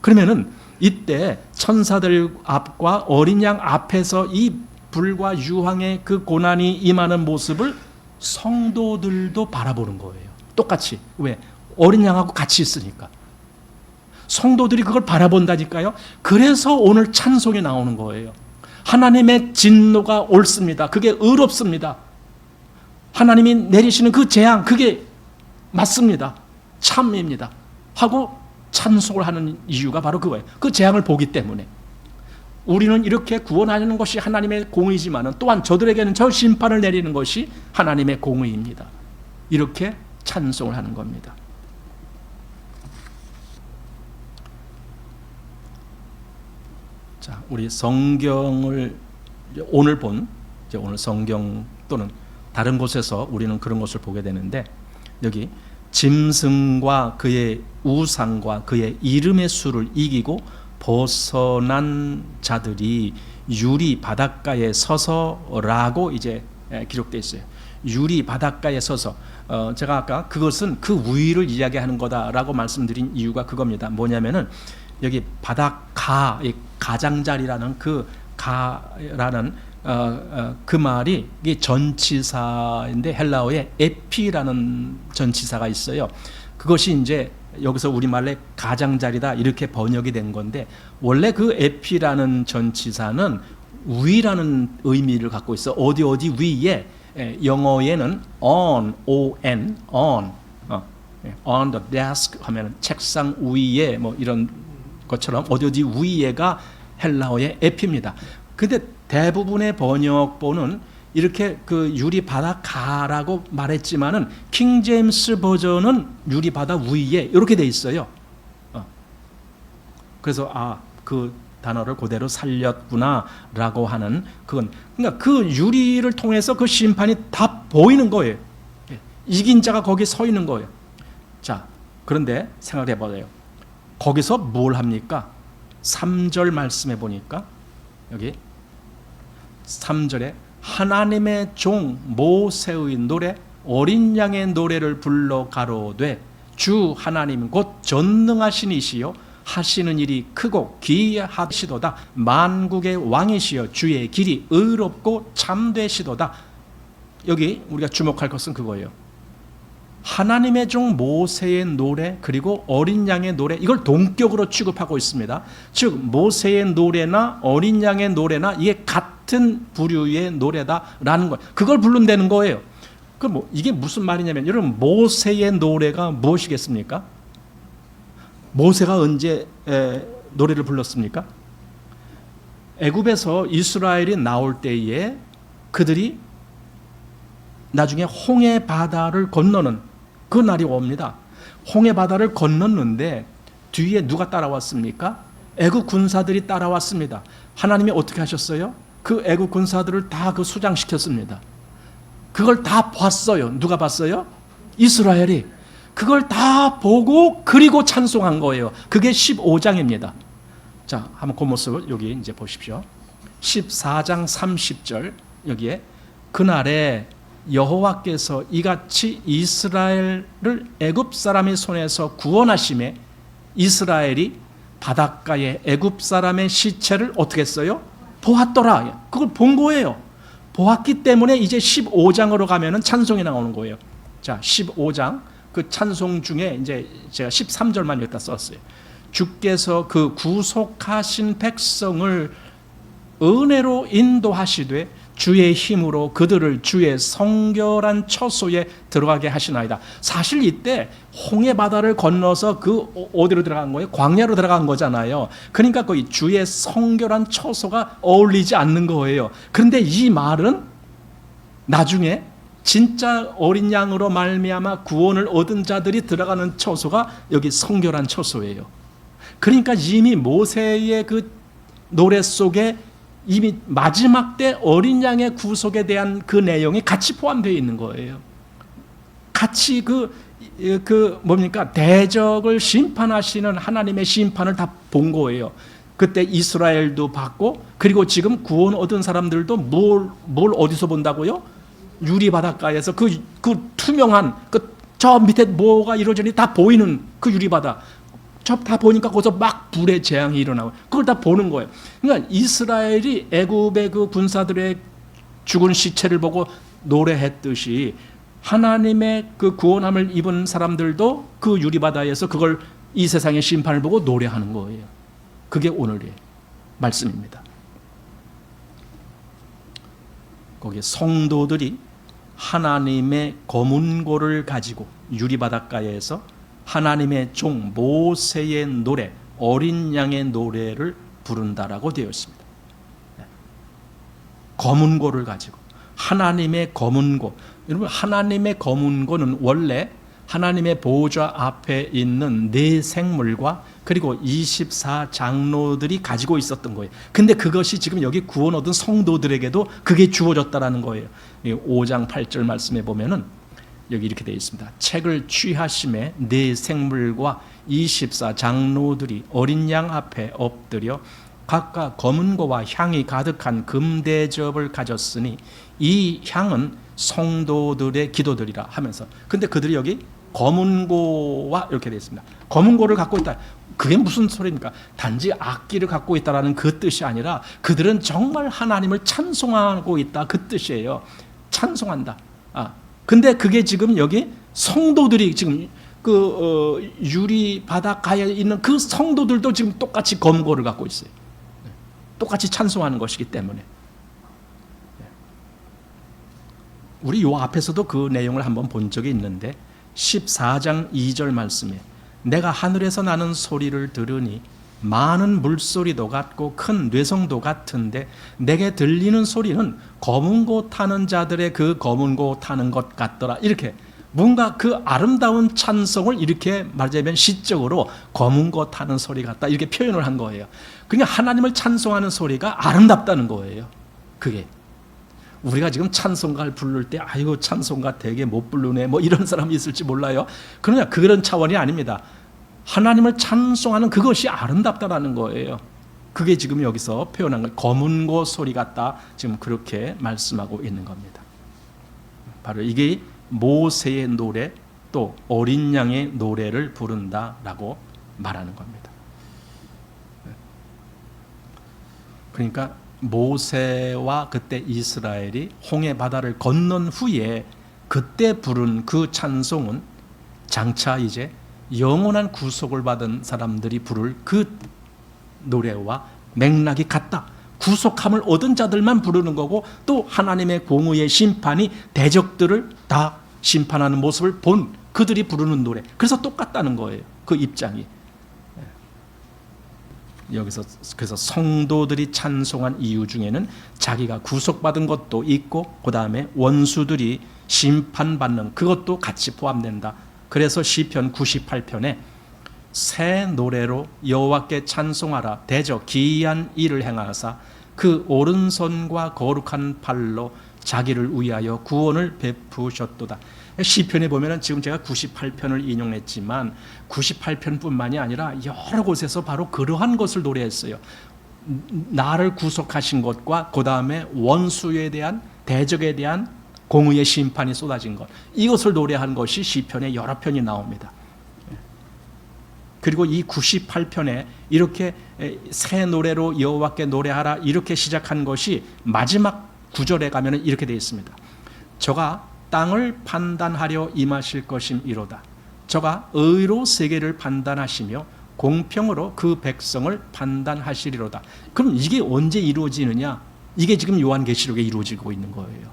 그러면은 이때 천사들 앞과 어린 양 앞에서 이 불과 유황의 그 고난이 임하는 모습을 성도들도 바라보는 거예요. 똑같이. 왜? 어린 양하고 같이 있으니까. 성도들이 그걸 바라본다니까요. 그래서 오늘 찬송이 나오는 거예요. 하나님의 진노가 옳습니다. 그게 의롭습니다. 하나님이 내리시는 그 재앙, 그게 맞습니다. 참입니다. 하고 찬송을 하는 이유가 바로 그거예요. 그 재앙을 보기 때문에. 우리는 이렇게 구원하는 것이 하나님의 공의지만 또한 저들에게는 저 심판을 내리는 것이 하나님의 공의입니다. 이렇게 찬송을 하는 겁니다. 자, 우리 성경을 오늘 오늘 성경 또는 다른 곳에서 우리는 그런 것을 보게 되는데, 여기 짐승과 그의 우상과 그의 이름의 수를 이기고 벗어난 자들이 유리 바닷가에 서서라고 이제 기록되어 있어요. 유리 바닷가에 서서 제가 아까 그것은 그 위를 이야기하는 거다라고 말씀드린 이유가 그겁니다. 뭐냐면은 여기 바닷가, 이 가장자리라는 그 가라는 그 말이 이게 전치사인데 헬라어에 에피라는 전치사가 있어요. 그것이 이제 여기서 우리말에 가장자리다 이렇게 번역이 된 건데, 원래 그 에피라는 전치사는 위라는 의미를 갖고 있어. 어디 위에, 영어에는 on, on the desk 하면 책상 위에 뭐 이런 것처럼 어디 위에가 헬라어의 에피입니다. 근데 대부분의 번역본은 이렇게 그 유리 바닷가라고 말했지만은 킹 제임스 버전은 유리 바다 위에 이렇게 돼 있어요. 그래서 그 단어를 그대로 살렸구나라고 하는 그건, 그러니까 그 유리를 통해서 그 심판이 다 보이는 거예요. 이긴 자가 거기 서 있는 거예요. 자, 그런데 생각해 보세요. 거기서 뭘 합니까? 3절 말씀해 보니까 여기 3절에 하나님의 종 모세의 노래 어린 양의 노래를 불러 가로되 주 하나님 곧 전능하신 이시요 하시는 일이 크고 기이하시도다. 만국의 왕이시여 주의 길이 의롭고 참되시도다. 여기 우리가 주목할 것은 그거예요. 하나님의 종 모세의 노래 그리고 어린 양의 노래, 이걸 동격으로 취급하고 있습니다. 즉 모세의 노래나 어린 양의 노래나 이게 같은 부류의 노래다라는 거예요. 그걸 부른다는 거예요. 그럼 뭐 이게 무슨 말이냐면, 여러분 모세의 노래가 무엇이겠습니까? 모세가 언제 노래를 불렀습니까? 애굽에서 이스라엘이 나올 때에 그들이 나중에 홍해 바다를 건너는 그 날이 옵니다. 홍해 바다를 건넜는데 뒤에 누가 따라왔습니까? 애굽 군사들이 따라왔습니다. 하나님이 어떻게 하셨어요? 그 애굽 군사들을 다 그 수장시켰습니다. 그걸 다 봤어요. 누가 봤어요? 이스라엘이. 그걸 다 보고 그리고 찬송한 거예요. 그게 15장입니다. 자, 한번 그 모습을 여기 이제 보십시오. 14장 30절 여기에 그날에 여호와께서 이같이 이스라엘을 애굽 사람의 손에서 구원하심에 이스라엘이 바닷가에 애굽 사람의 시체를 어떻게 했어요? 보았더라. 그걸 본 거예요. 보았기 때문에 이제 15장으로 가면은 찬송이 나오는 거예요. 자, 15장 그 찬송 중에 이제 제가 13절만 여기다 썼어요. 주께서 그 구속하신 백성을 은혜로 인도하시되 주의 힘으로 그들을 주의 성결한 처소에 들어가게 하시나이다. 사실 이때 홍해 바다를 건너서 그 어디로 들어간 거예요? 광야로 들어간 거잖아요. 그러니까 거기 주의 성결한 처소가 어울리지 않는 거예요. 그런데 이 말은 나중에 진짜 어린 양으로 말미암아 구원을 얻은 자들이 들어가는 처소가 여기 성결한 처소예요. 그러니까 이미 모세의 그 노래 속에 이미 마지막 때 어린 양의 구속에 대한 그 내용이 같이 포함되어 있는 거예요. 같이 뭡니까? 대적을 심판하시는 하나님의 심판을 다 본 거예요. 그때 이스라엘도 봤고, 그리고 지금 구원 얻은 사람들도 뭘 어디서 본다고요? 유리 바닷가에서 그 투명한 저 밑에 뭐가 이루어지니 다 보이는 그 유리 바다. 저 다 보니까 거기서 막 불의 재앙이 일어나고 그걸 다 보는 거예요. 그러니까 이스라엘이 애굽의 그 군사들의 죽은 시체를 보고 노래했듯이 하나님의 그 구원함을 입은 사람들도 그 유리바다에서 그걸 이 세상의 심판을 보고 노래하는 거예요. 그게 오늘의 말씀입니다. 거기에 성도들이 하나님의 검은고를 가지고 유리바닷가에서 하나님의 종 모세의 노래, 어린 양의 노래를 부른다라고 되어 있습니다. 검은고를 가지고 하나님의 검은고. 여러분, 하나님의 검은고는 원래 하나님의 보호자 앞에 있는 네 생물과 그리고 24장로들이 가지고 있었던 거예요. 근데 그것이 지금 여기 구원 얻은 성도들에게도 그게 주어졌다라는 거예요. 5장 8절 말씀에 보면은 여기 이렇게 되어 있습니다. 책을 취하심에 네 생물과 24장로들이 어린 양 앞에 엎드려 각각 검은고와 향이 가득한 금대접을 가졌으니 이 향은 성도들의 기도들이라 하면서, 근데 그들이 여기 검은고와 이렇게 되어 있습니다. 검은고를 갖고 있다. 그게 무슨 소리입니까? 단지 악기를 갖고 있다라는 그 뜻이 아니라 그들은 정말 하나님을 찬송하고 있다, 그 뜻이에요. 찬송한다. 근데 그게 지금 여기 성도들이 지금 유리 바닷가에 있는 그 성도들도 지금 똑같이 검고를 갖고 있어요. 똑같이 찬송하는 것이기 때문에. 우리 요 앞에서도 그 내용을 한번 본 적이 있는데 14장 2절 말씀에 내가 하늘에서 나는 소리를 들으니 많은 물소리도 같고 큰 뇌성도 같은데 내게 들리는 소리는 검은 고 타는 자들의 그 검은 고 타는 것 같더라. 이렇게 뭔가 그 아름다운 찬송을 이렇게 말하자면 시적으로 검은 고 타는 소리 같다, 이렇게 표현을 한 거예요. 그냥 하나님을 찬송하는 소리가 아름답다는 거예요. 그게 우리가 지금 찬송가를 부를 때 아이고 찬송가 되게 못 부르네 뭐 이런 사람이 있을지 몰라요. 그러나 그런 차원이 아닙니다. 하나님을 찬송하는 그것이 아름답다라는 거예요. 그게 지금 여기서 표현한 거, 검은 고 소리 같다, 지금 그렇게 말씀하고 있는 겁니다. 바로 이게 모세의 노래, 또 어린 양의 노래를 부른다라고 말하는 겁니다. 그러니까 모세와 그때 이스라엘이 홍해 바다를 건넌 후에 그때 부른 그 찬송은 장차 이제 영원한 구속을 받은 사람들이 부를 그 노래와 맥락이 같다. 구속함을 얻은 자들만 부르는 거고, 또 하나님의 공의의 심판이 대적들을 다 심판하는 모습을 본 그들이 부르는 노래, 그래서 똑같다는 거예요. 그 입장이. 여기서 그래서 성도들이 찬송한 이유 중에는 자기가 구속받은 것도 있고 그 다음에 원수들이 심판받는 그것도 같이 포함된다. 그래서 시편 98편에 새 노래로 여호와께 찬송하라. 대저 기이한 일을 행하사 그 오른손과 거룩한 팔로 자기를 위하여 구원을 베푸셨도다. 시편에 보면은 지금 제가 98편을 인용했지만 98편뿐만이 아니라 여러 곳에서 바로 그러한 것을 노래했어요. 나를 구속하신 것과 그 다음에 원수에 대한 대적에 대한 공의의 심판이 쏟아진 것, 이것을 노래한 것이 시편에 여러 편이 나옵니다. 그리고 이 98편에 이렇게 새 노래로 여호와께 노래하라 이렇게 시작한 것이 마지막 구절에 가면 이렇게 되어 있습니다. 저가 땅을 판단하려 임하실 것임이로다. 저가 의로 세계를 판단하시며 공평으로 그 백성을 판단하시리로다. 그럼 이게 언제 이루어지느냐? 이게 지금 요한계시록에 이루어지고 있는 거예요.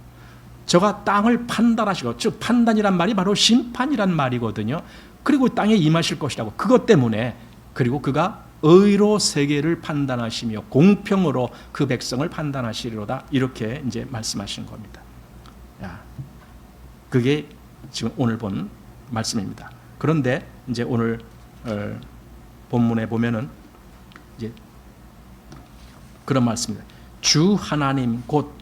저가 땅을 판단하시고, 즉 판단이란 말이 바로 심판이란 말이거든요. 그리고 땅에 임하실 것이라고. 그것 때문에, 그리고 그가 의로 세계를 판단하시며 공평으로 그 백성을 판단하시리로다. 이렇게 이제 말씀하신 겁니다. 그게 지금 오늘 본 말씀입니다. 그런데 이제 오늘 본문에 보면은 이제 그런 말씀입니다. 주 하나님 곧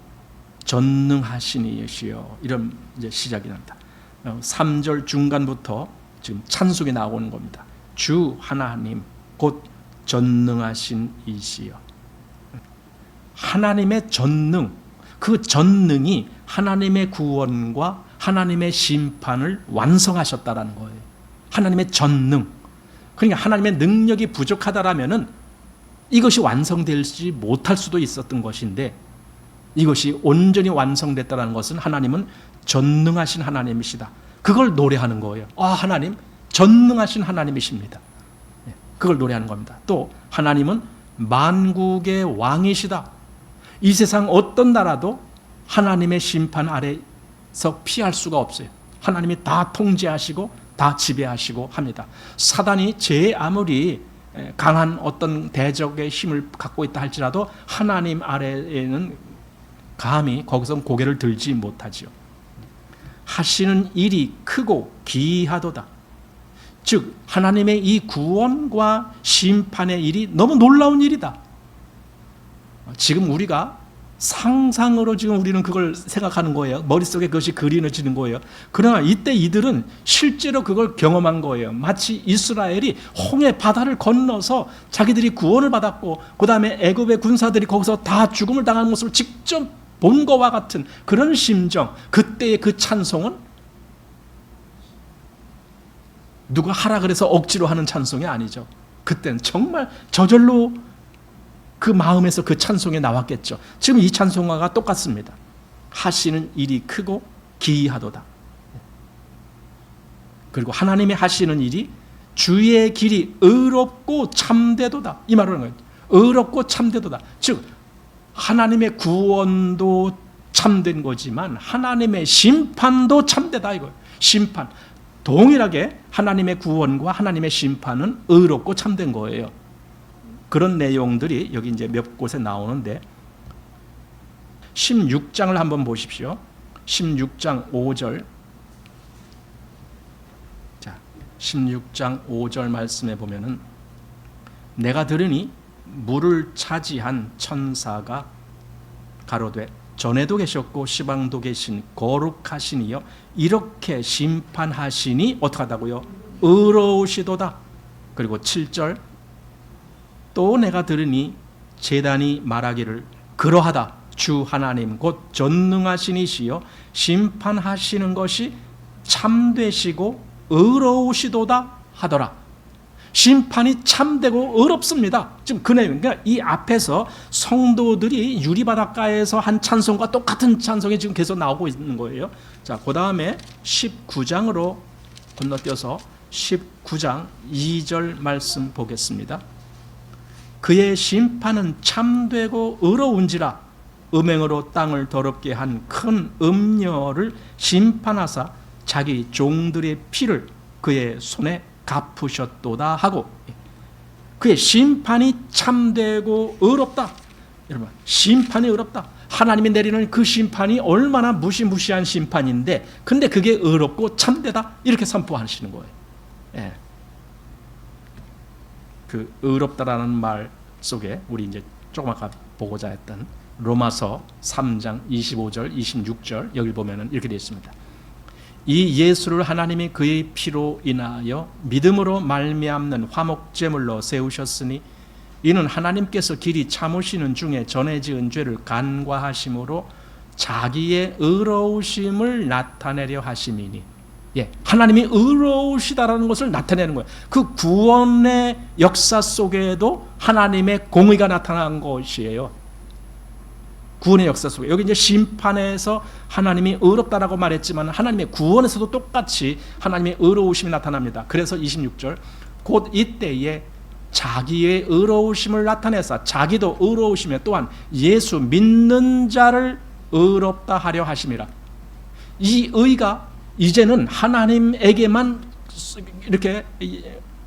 전능하신 이시여, 이런 이제 시작이 납니다. 3절 중간부터 지금 찬송이 나오는 겁니다. 주 하나님 곧 전능하신 이시여. 하나님의 전능, 그 전능이 하나님의 구원과 하나님의 심판을 완성하셨다라는 거예요. 하나님의 전능. 그러니까 하나님의 능력이 부족하다라면은 이것이 완성되지 못할 수도 있었던 것인데, 이것이 온전히 완성됐다는 것은 하나님은 전능하신 하나님이시다. 그걸 노래하는 거예요. 하나님 전능하신 하나님이십니다. 그걸 노래하는 겁니다. 또 하나님은 만국의 왕이시다. 이 세상 어떤 나라도 하나님의 심판 아래서 피할 수가 없어요. 하나님이 다 통제하시고 다 지배하시고 합니다. 사단이 제 아무리 강한 어떤 대적의 힘을 갖고 있다 할지라도 하나님 아래에는 감히 거기서 고개를 들지 못하지요. 하시는 일이 크고 기이하도다. 즉 하나님의 이 구원과 심판의 일이 너무 놀라운 일이다. 지금 우리가 상상으로 지금 우리는 그걸 생각하는 거예요. 머릿속에 그것이 그려지는 거예요. 그러나 이때 이들은 실제로 그걸 경험한 거예요. 마치 이스라엘이 홍해 바다를 건너서 자기들이 구원을 받았고 그 다음에 애굽의 군사들이 거기서 다 죽음을 당하는 모습을 직접 본 것과 같은 그런 심정, 그때의 그 찬송은 누가 하라 그래서 억지로 하는 찬송이 아니죠. 그때는 정말 저절로 그 마음에서 그 찬송이 나왔겠죠. 지금 이 찬송가가 똑같습니다. 하시는 일이 크고 기이하도다. 그리고 하나님의 하시는 일이 주의 길이 의롭고 참되도다. 이 말을 하는 거예요. 의롭고 참되도다. 즉 하나님의 구원도 참된 거지만 하나님의 심판도 참되다 이거예요. 심판. 동일하게 하나님의 구원과 하나님의 심판은 의롭고 참된 거예요. 그런 내용들이 여기 이제 몇 곳에 나오는데 16장을 한번 보십시오. 16장 5절. 자, 16장 5절 말씀에 보면은 내가 들으니 물을 차지한 천사가 가로되 전에도 계셨고 시방도 계신 거룩하시니요 이렇게 심판하시니 어떡하다고요? 의로우시도다. 그리고 7절 또 내가 들으니 제단이 말하기를 그러하다. 주 하나님 곧 전능하신 이시여 심판하시는 것이 참되시고 의로우시도다 하더라. 심판이 참되고 의롭습니다. 지금 그 내용, 그러니까 이 앞에서 성도들이 유리바닷가에서 한 찬송과 똑같은 찬송이 지금 계속 나오고 있는 거예요. 자, 그 다음에 19장으로 건너뛰어서 19장 2절 말씀 보겠습니다. 그의 심판은 참되고 의로운지라 음행으로 땅을 더럽게 한 큰 음녀를 심판하사 자기 종들의 피를 그의 손에 갚으셨도다 하고 그의 심판이 참되고 의롭다. 여러분 심판이 의롭다. 하나님이 내리는 그 심판이 얼마나 무시무시한 심판인데 근데 그게 의롭고 참되다 이렇게 선포하시는 거예요. 예. 그 의롭다라는 말 속에 우리 이제 조금 아까 보고자 했던 로마서 3장 25절 26절 여기 보면은 이렇게 되어 있습니다. 이 예수를 하나님이 그의 피로 인하여 믿음으로 말미암는 화목제물로 세우셨으니 이는 하나님께서 길이 참으시는 중에 전에 지은 죄를 간과하심으로 자기의 의로우심을 나타내려 하심이니 예, 하나님이 의로우시다라는 것을 나타내는 거예요. 그 구원의 역사 속에도 하나님의 공의가 나타난 것이에요. 구원의 역사 속에 여기 이제 심판에서 하나님이 의롭다라고 말했지만 하나님의 구원에서도 똑같이 하나님의 의로우심이 나타납니다. 그래서 26절 곧 이때에 자기의 의로우심을 나타내사 자기도 의로우시며 또한 예수 믿는 자를 의롭다 하려 하심이라. 이 의가 이제는 하나님에게만 이렇게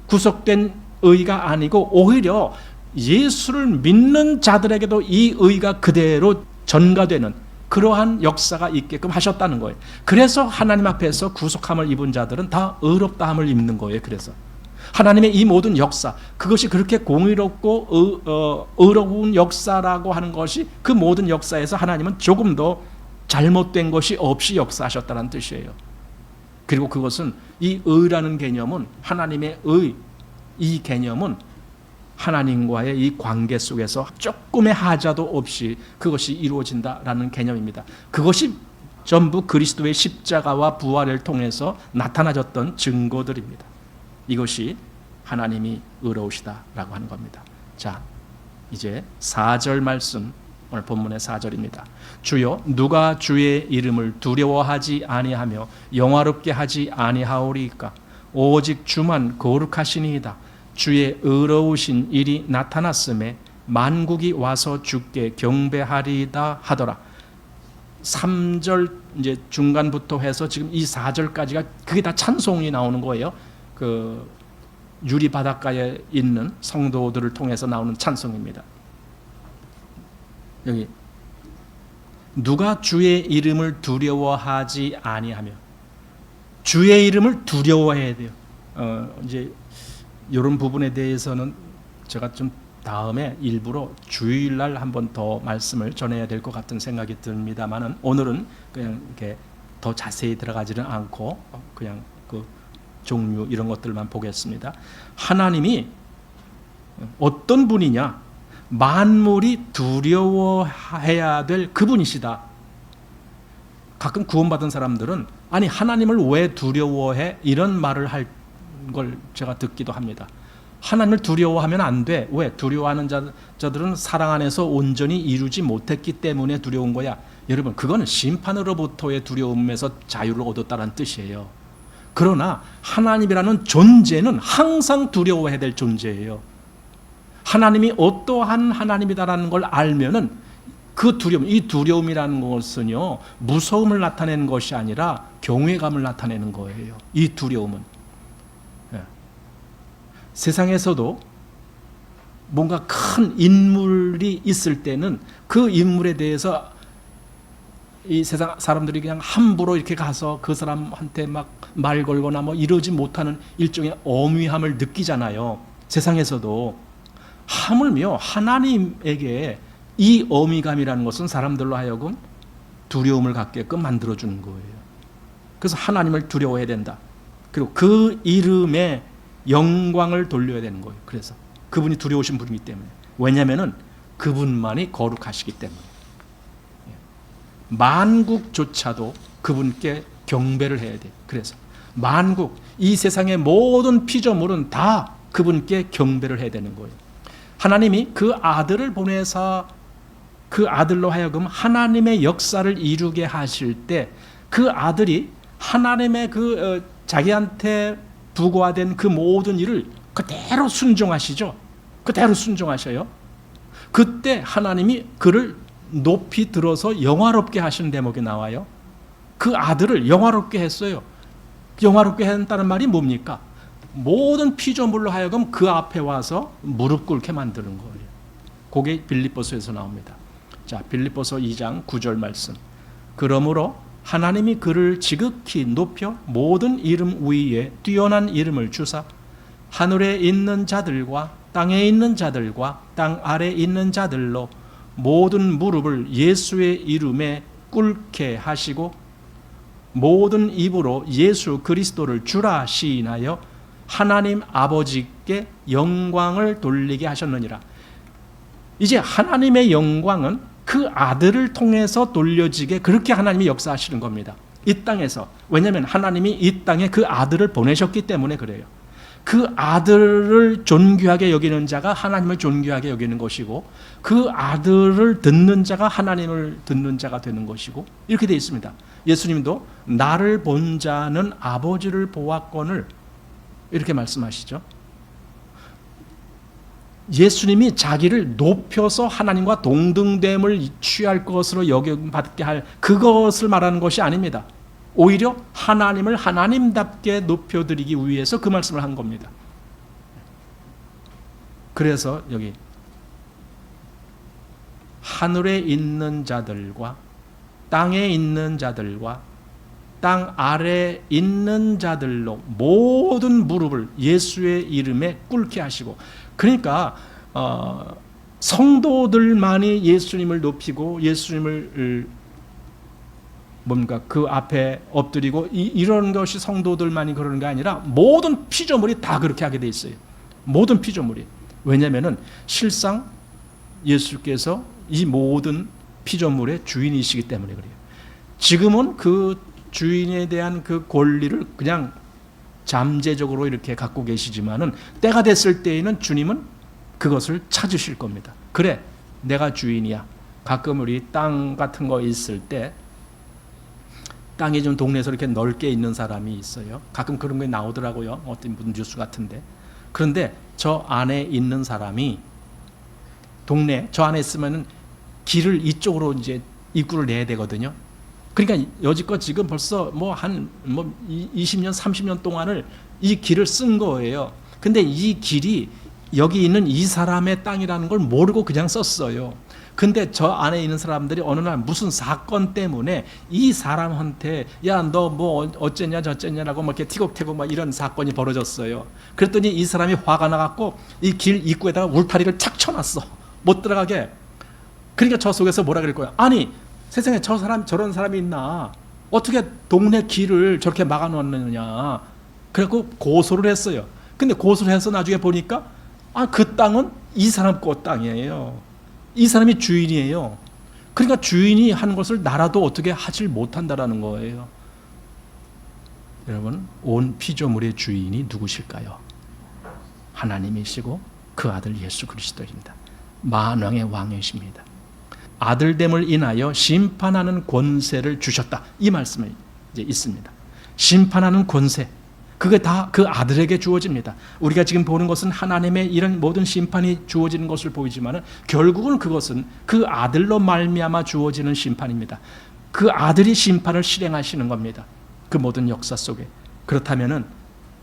구속된 의가 아니고 오히려 예수를 믿는 자들에게도 이 의가 그대로 전가되는 그러한 역사가 있게끔 하셨다는 거예요. 그래서 하나님 앞에서 구속함을 입은 자들은 다 의롭다함을 입는 거예요. 그래서 하나님의 이 모든 역사 그것이 그렇게 공의롭고 의로운 역사라고 하는 것이 그 모든 역사에서 하나님은 조금도 잘못된 것이 없이 역사하셨다는 뜻이에요. 그리고 그것은 이 의라는 개념은 하나님의 의 이 개념은 하나님과의 이 관계 속에서 조금의 하자도 없이 그것이 이루어진다라는 개념입니다. 그것이 전부 그리스도의 십자가와 부활을 통해서 나타나졌던 증거들입니다. 이것이 하나님이 의로우시다라고 하는 겁니다. 자, 이제 4절 말씀 오늘 본문의 4절입니다. 주여 누가 주의 이름을 두려워하지 아니하며 영화롭게 하지 아니하오리까 오직 주만 거룩하시니이다. 주의 의로우신 일이 나타났음에 만국이 와서 주께 경배하리이다 하더라. 3절 이제 중간부터 해서 지금 이 4절까지가 그게 다 찬송이 나오는 거예요. 그 유리 바닷가에 있는 성도들을 통해서 나오는 찬송입니다. 여기 누가 주의 이름을 두려워하지 아니하며 주의 이름을 두려워해야 돼요. 이제 이런 부분에 대해서는 제가 좀 다음에 일부러 주일날 한 번 더 말씀을 전해야 될 것 같은 생각이 듭니다만은 오늘은 그냥 이렇게 더 자세히 들어가지는 않고 그냥 그 종류 이런 것들만 보겠습니다. 하나님이 어떤 분이냐? 만물이 두려워해야 될 그분이시다. 가끔 구원받은 사람들은 아니 하나님을 왜 두려워해? 이런 말을 할 걸 제가 듣기도 합니다. 하나님을 두려워하면 안 돼. 왜? 두려워하는 자들은 사랑 안에서 온전히 이루지 못했기 때문에 두려운 거야. 여러분, 그거는 심판으로부터의 두려움에서 자유를 얻었다는 뜻이에요. 그러나 하나님이라는 존재는 항상 두려워해야 될 존재예요. 하나님이 어떠한 하나님이다라는 걸 알면은 그 두려움, 이 두려움이라는 것은요, 무서움을 나타내는 것이 아니라 경외감을 나타내는 거예요. 이 두려움은. 세상에서도 뭔가 큰 인물이 있을 때는 그 인물에 대해서 이 세상 사람들이 그냥 함부로 이렇게 가서 그 사람한테 막 말 걸거나 뭐 이러지 못하는 일종의 어미함을 느끼잖아요. 세상에서도. 하물며 하나님에게 이 어미감이라는 것은 사람들로 하여금 두려움을 갖게끔 만들어주는 거예요. 그래서 하나님을 두려워해야 된다. 그리고 그 이름에 영광을 돌려야 되는 거예요. 그래서 그분이 두려우신 분이기 때문에. 왜냐하면 그분만이 거룩하시기 때문에. 만국조차도 그분께 경배를 해야 돼요. 그래서 만국, 이 세상의 모든 피조물은 다 그분께 경배를 해야 되는 거예요. 하나님이 그 아들을 보내서 그 아들로 하여금 하나님의 역사를 이루게 하실 때 그 아들이 하나님의 자기한테 부과된 그 모든 일을 그대로 순종하시죠. 그대로 순종하셔요. 그때 하나님이 그를 높이 들어서 영화롭게 하시는 대목이 나와요. 그 아들을 영화롭게 했어요. 영화롭게 했다는 말이 뭡니까? 모든 피조물로 하여금 그 앞에 와서 무릎 꿇게 만드는 거예요. 그게 빌립보서에서 나옵니다. 자, 빌립보서 2장 9절 말씀. 그러므로 하나님이 그를 지극히 높여 모든 이름 위에 뛰어난 이름을 주사 하늘에 있는 자들과 땅에 있는 자들과 땅 아래 있는 자들로 모든 무릎을 예수의 이름에 꿇게 하시고 모든 입으로 예수 그리스도를 주라 시인하여 하나님 아버지께 영광을 돌리게 하셨느니라. 이제 하나님의 영광은 그 아들을 통해서 돌려지게 그렇게 하나님이 역사하시는 겁니다. 이 땅에서. 왜냐하면 하나님이 이 땅에 그 아들을 보내셨기 때문에 그래요. 그 아들을 존귀하게 여기는 자가 하나님을 존귀하게 여기는 것이고 그 아들을 듣는 자가 하나님을 듣는 자가 되는 것이고 이렇게 되어 있습니다. 예수님도 나를 본 자는 아버지를 보았거늘 이렇게 말씀하시죠. 예수님이 자기를 높여서 하나님과 동등됨을 취할 것으로 여김받게 할 그것을 말하는 것이 아닙니다. 오히려 하나님을 하나님답게 높여드리기 위해서 그 말씀을 한 겁니다. 그래서 여기 하늘에 있는 자들과 땅에 있는 자들과 땅 아래에 있는 자들로 모든 무릎을 예수의 이름에 꿇게 하시고, 그러니까 성도들만이 예수님을 높이고 예수님을 뭔가 그 앞에 엎드리고 이런 것이 성도들만이 그러는 게 아니라 모든 피조물이 다 그렇게 하게 돼 있어요. 모든 피조물이. 왜냐하면 실상 예수께서 이 모든 피조물의 주인이시기 때문에 그래요. 지금은 그 주인에 대한 그 권리를 그냥 잠재적으로 이렇게 갖고 계시지만은 때가 됐을 때에는 주님은 그것을 찾으실 겁니다. 그래, 내가 주인이야. 가끔 우리 땅 같은 거 있을 때 땅이 좀 동네에서 이렇게 넓게 있는 사람이 있어요. 가끔 그런 게 나오더라고요. 어떤 뉴스 같은데. 그런데 저 안에 있는 사람이 동네 저 안에 있으면은 길을 이쪽으로 이제 입구를 내야 되거든요. 그러니까 여지껏 지금 벌써 뭐 20년, 30년 동안을 이 길을 쓴 거예요. 근데 이 길이 여기 있는 이 사람의 땅이라는 걸 모르고 그냥 썼어요. 근데 저 안에 있는 사람들이 어느 날 무슨 사건 때문에 이 사람한테 야, 너 뭐 어쨌냐 저쨌냐라고 막 이렇게 티격태격 막 이런 사건이 벌어졌어요. 그랬더니 이 사람이 화가 나갖고 이 길 입구에다가 울타리를 착 쳐놨어. 못 들어가게. 그러니까 저 속에서 뭐라 그럴 거야. 아니, 세상에 저런 사람이 있나? 어떻게 동네 길을 저렇게 막아놓느냐? 그래갖고 고소를 했어요. 근데 고소를 해서 나중에 보니까 그 땅은 이 사람 거 땅이에요. 이 사람이 주인이에요. 그러니까 주인이 하는 것을 나라도 어떻게 하질 못한다라는 거예요. 여러분, 온 피조물의 주인이 누구실까요? 하나님이시고 그 아들 예수 그리스도입니다. 만왕의 왕이십니다. 아들됨을 인하여 심판하는 권세를 주셨다. 이 말씀이 이제 있습니다. 심판하는 권세, 그게 다 그 아들에게 주어집니다. 우리가 지금 보는 것은 하나님의 이런 모든 심판이 주어지는 것을 보이지만 결국은 그것은 그 아들로 말미암아 주어지는 심판입니다. 그 아들이 심판을 실행하시는 겁니다. 그 모든 역사 속에. 그렇다면은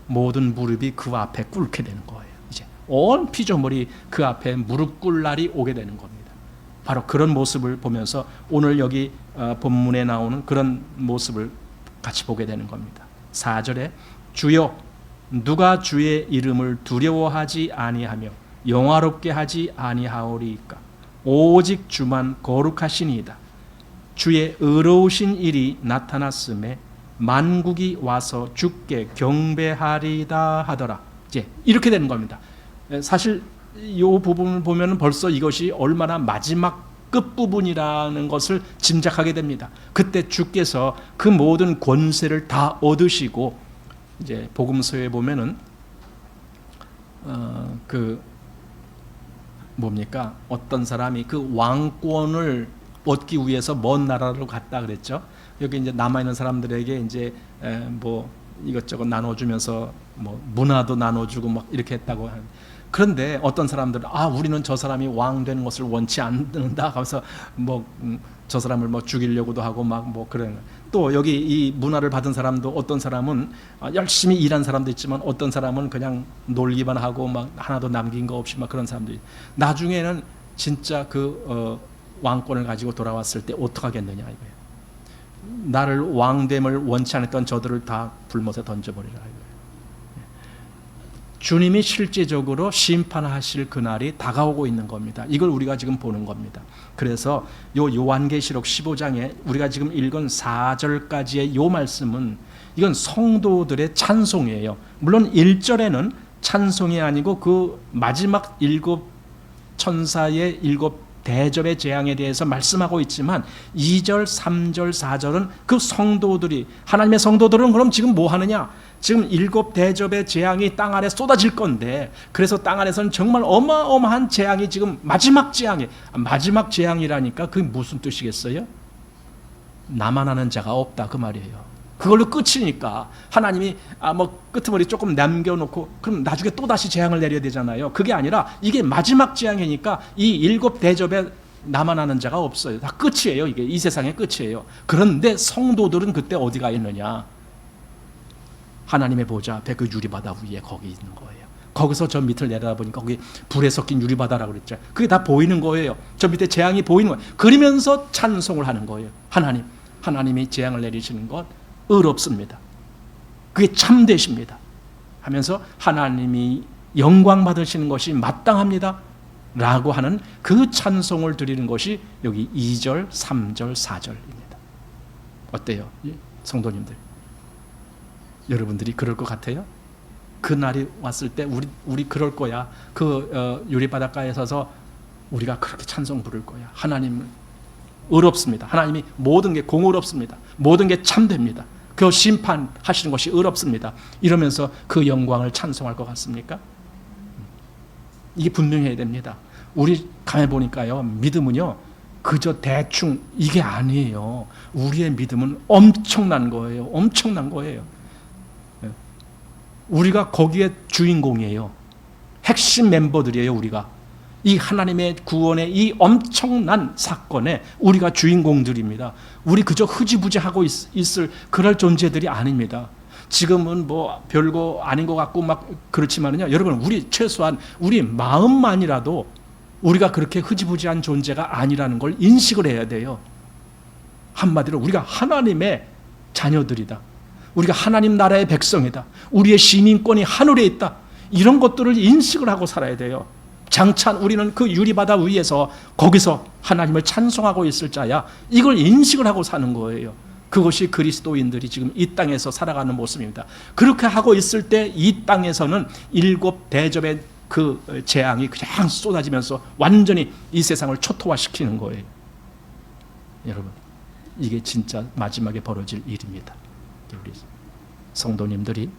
모든 무릎이 그 앞에 꿇게 되는 거예요. 이제 온 피조물이 그 앞에 무릎 꿇을 날이 오게 되는 겁니다. 바로 그런 모습을 보면서 오늘 여기 본문에 나오는 그런 모습을 같이 보게 되는 겁니다. 4절에 주여 누가 주의 이름을 두려워하지 아니하며 영화롭게 하지 아니하오리이까 오직 주만 거룩하시니이다. 주의 의로우신 일이 나타났음에 만국이 와서 주께 경배하리다 하더라. 이제 이렇게 되는 겁니다. 사실 이 부분을 보면 벌써 이것이 얼마나 마지막 끝부분이라는 것을 짐작하게 됩니다. 그때 주께서 그 모든 권세를 다 얻으시고 이제 복음서에 보면은 그 뭡니까? 어떤 사람이 그 왕권을 얻기 위해서 먼 나라로 갔다 그랬죠. 여기 이제 남아 있는 사람들에게 이제 뭐 이것저것 나눠주면서 뭐 문화도 나눠주고 막 이렇게 했다고 하는. 그런데 어떤 사람들은 우리는 저 사람이 왕 되는 것을 원치 않는다 하면서 뭐 저 사람을 뭐 죽이려고도 하고 막 뭐 그런. 또 여기 이 문화를 받은 사람도 어떤 사람은 열심히 일한 사람도 있지만 어떤 사람은 그냥 놀기만 하고 막 하나도 남긴 거 없이 막 그런 사람들이 나중에는 진짜 그 왕권을 가지고 돌아왔을 때 어떡하겠느냐 이거예요. 나를 왕됨을 원치 않았던 저들을 다 불못에 던져버리라 이거예요. 주님이 실제적으로 심판하실 그날이 다가오고 있는 겁니다. 이걸 우리가 지금 보는 겁니다. 그래서 요 요한계시록 15장에 우리가 지금 읽은 4절까지의 요 말씀은 이건 성도들의 찬송이에요. 물론 1절에는 찬송이 아니고 그 마지막 7 천사의 7 대접의 재앙에 대해서 말씀하고 있지만 2절, 3절, 4절은 그 성도들이 하나님의 성도들은 그럼 지금 뭐 하느냐? 지금 7 대접의 재앙이 땅 아래 쏟아질 건데 그래서 땅 아래서는 정말 어마어마한 재앙이 지금 마지막 재앙이라니까 그게 무슨 뜻이겠어요? 나만 아는 자가 없다 그 말이에요. 그걸로 끝이니까 하나님이 뭐 끄트머리 조금 남겨놓고 그럼 나중에 또 다시 재앙을 내려야 되잖아요. 그게 아니라 이게 마지막 재앙이니까 이 7 대접에 나만 아는 자가 없어요. 다 끝이에요. 이게 이 세상의 끝이에요. 그런데 성도들은 그때 어디가 있느냐? 하나님의 보좌 앞에 그 유리바다 위에 거기 있는 거예요. 거기서 저 밑을 내려다보니까 거기 불에 섞인 유리바다라고 그랬죠. 그게 다 보이는 거예요. 저 밑에 재앙이 보이는 거예요. 그러면서 찬송을 하는 거예요. 하나님이 재앙을 내리시는 것 의롭습니다. 그게 참되십니다. 하면서 하나님이 영광 받으시는 것이 마땅합니다. 라고 하는 그 찬송을 드리는 것이 여기 2절, 3절, 4절입니다. 어때요? 성도님들? 여러분들이 그럴 것 같아요? 그 날이 왔을 때 우리 그럴 거야. 그 유리바닷가에 서서 우리가 그렇게 찬송 부를 거야. 하나님은 의롭습니다. 하나님이 모든 게 공의롭습니다. 모든 게 참됩니다. 그 심판하시는 것이 의롭습니다. 이러면서 그 영광을 찬송할 것 같습니까? 이게 분명해야 됩니다. 우리 가만히 보니까요. 믿음은요. 그저 대충 이게 아니에요. 우리의 믿음은 엄청난 거예요. 엄청난 거예요. 우리가 거기에 주인공이에요. 핵심 멤버들이에요. 우리가 이 하나님의 구원의 이 엄청난 사건에 우리가 주인공들입니다. 우리 그저 흐지부지하고 있을 그럴 존재들이 아닙니다. 지금은 뭐 별거 아닌 것 같고 막 그렇지만은요. 여러분 우리 최소한 우리 마음만이라도 우리가 그렇게 흐지부지한 존재가 아니라는 걸 인식을 해야 돼요. 한마디로 우리가 하나님의 자녀들이다. 우리가 하나님 나라의 백성이다. 우리의 시민권이 하늘에 있다. 이런 것들을 인식을 하고 살아야 돼요. 장차 우리는 그 유리바다 위에서 거기서 하나님을 찬송하고 있을 자야. 이걸 인식을 하고 사는 거예요. 그것이 그리스도인들이 지금 이 땅에서 살아가는 모습입니다. 그렇게 하고 있을 때 이 땅에서는 7 대접의 그 재앙이 그냥 쏟아지면서 완전히 이 세상을 초토화시키는 거예요. 여러분, 이게 진짜 마지막에 벌어질 일입니다. 우리 성도님들이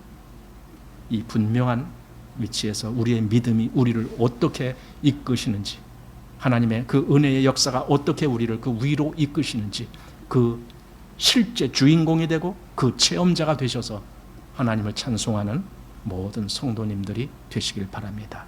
이 분명한 위치에서 우리의 믿음이 우리를 어떻게 이끄시는지, 하나님의 그 은혜의 역사가 어떻게 우리를 그 위로 이끄시는지, 그 실제 주인공이 되고 그 체험자가 되셔서 하나님을 찬송하는 모든 성도님들이 되시길 바랍니다.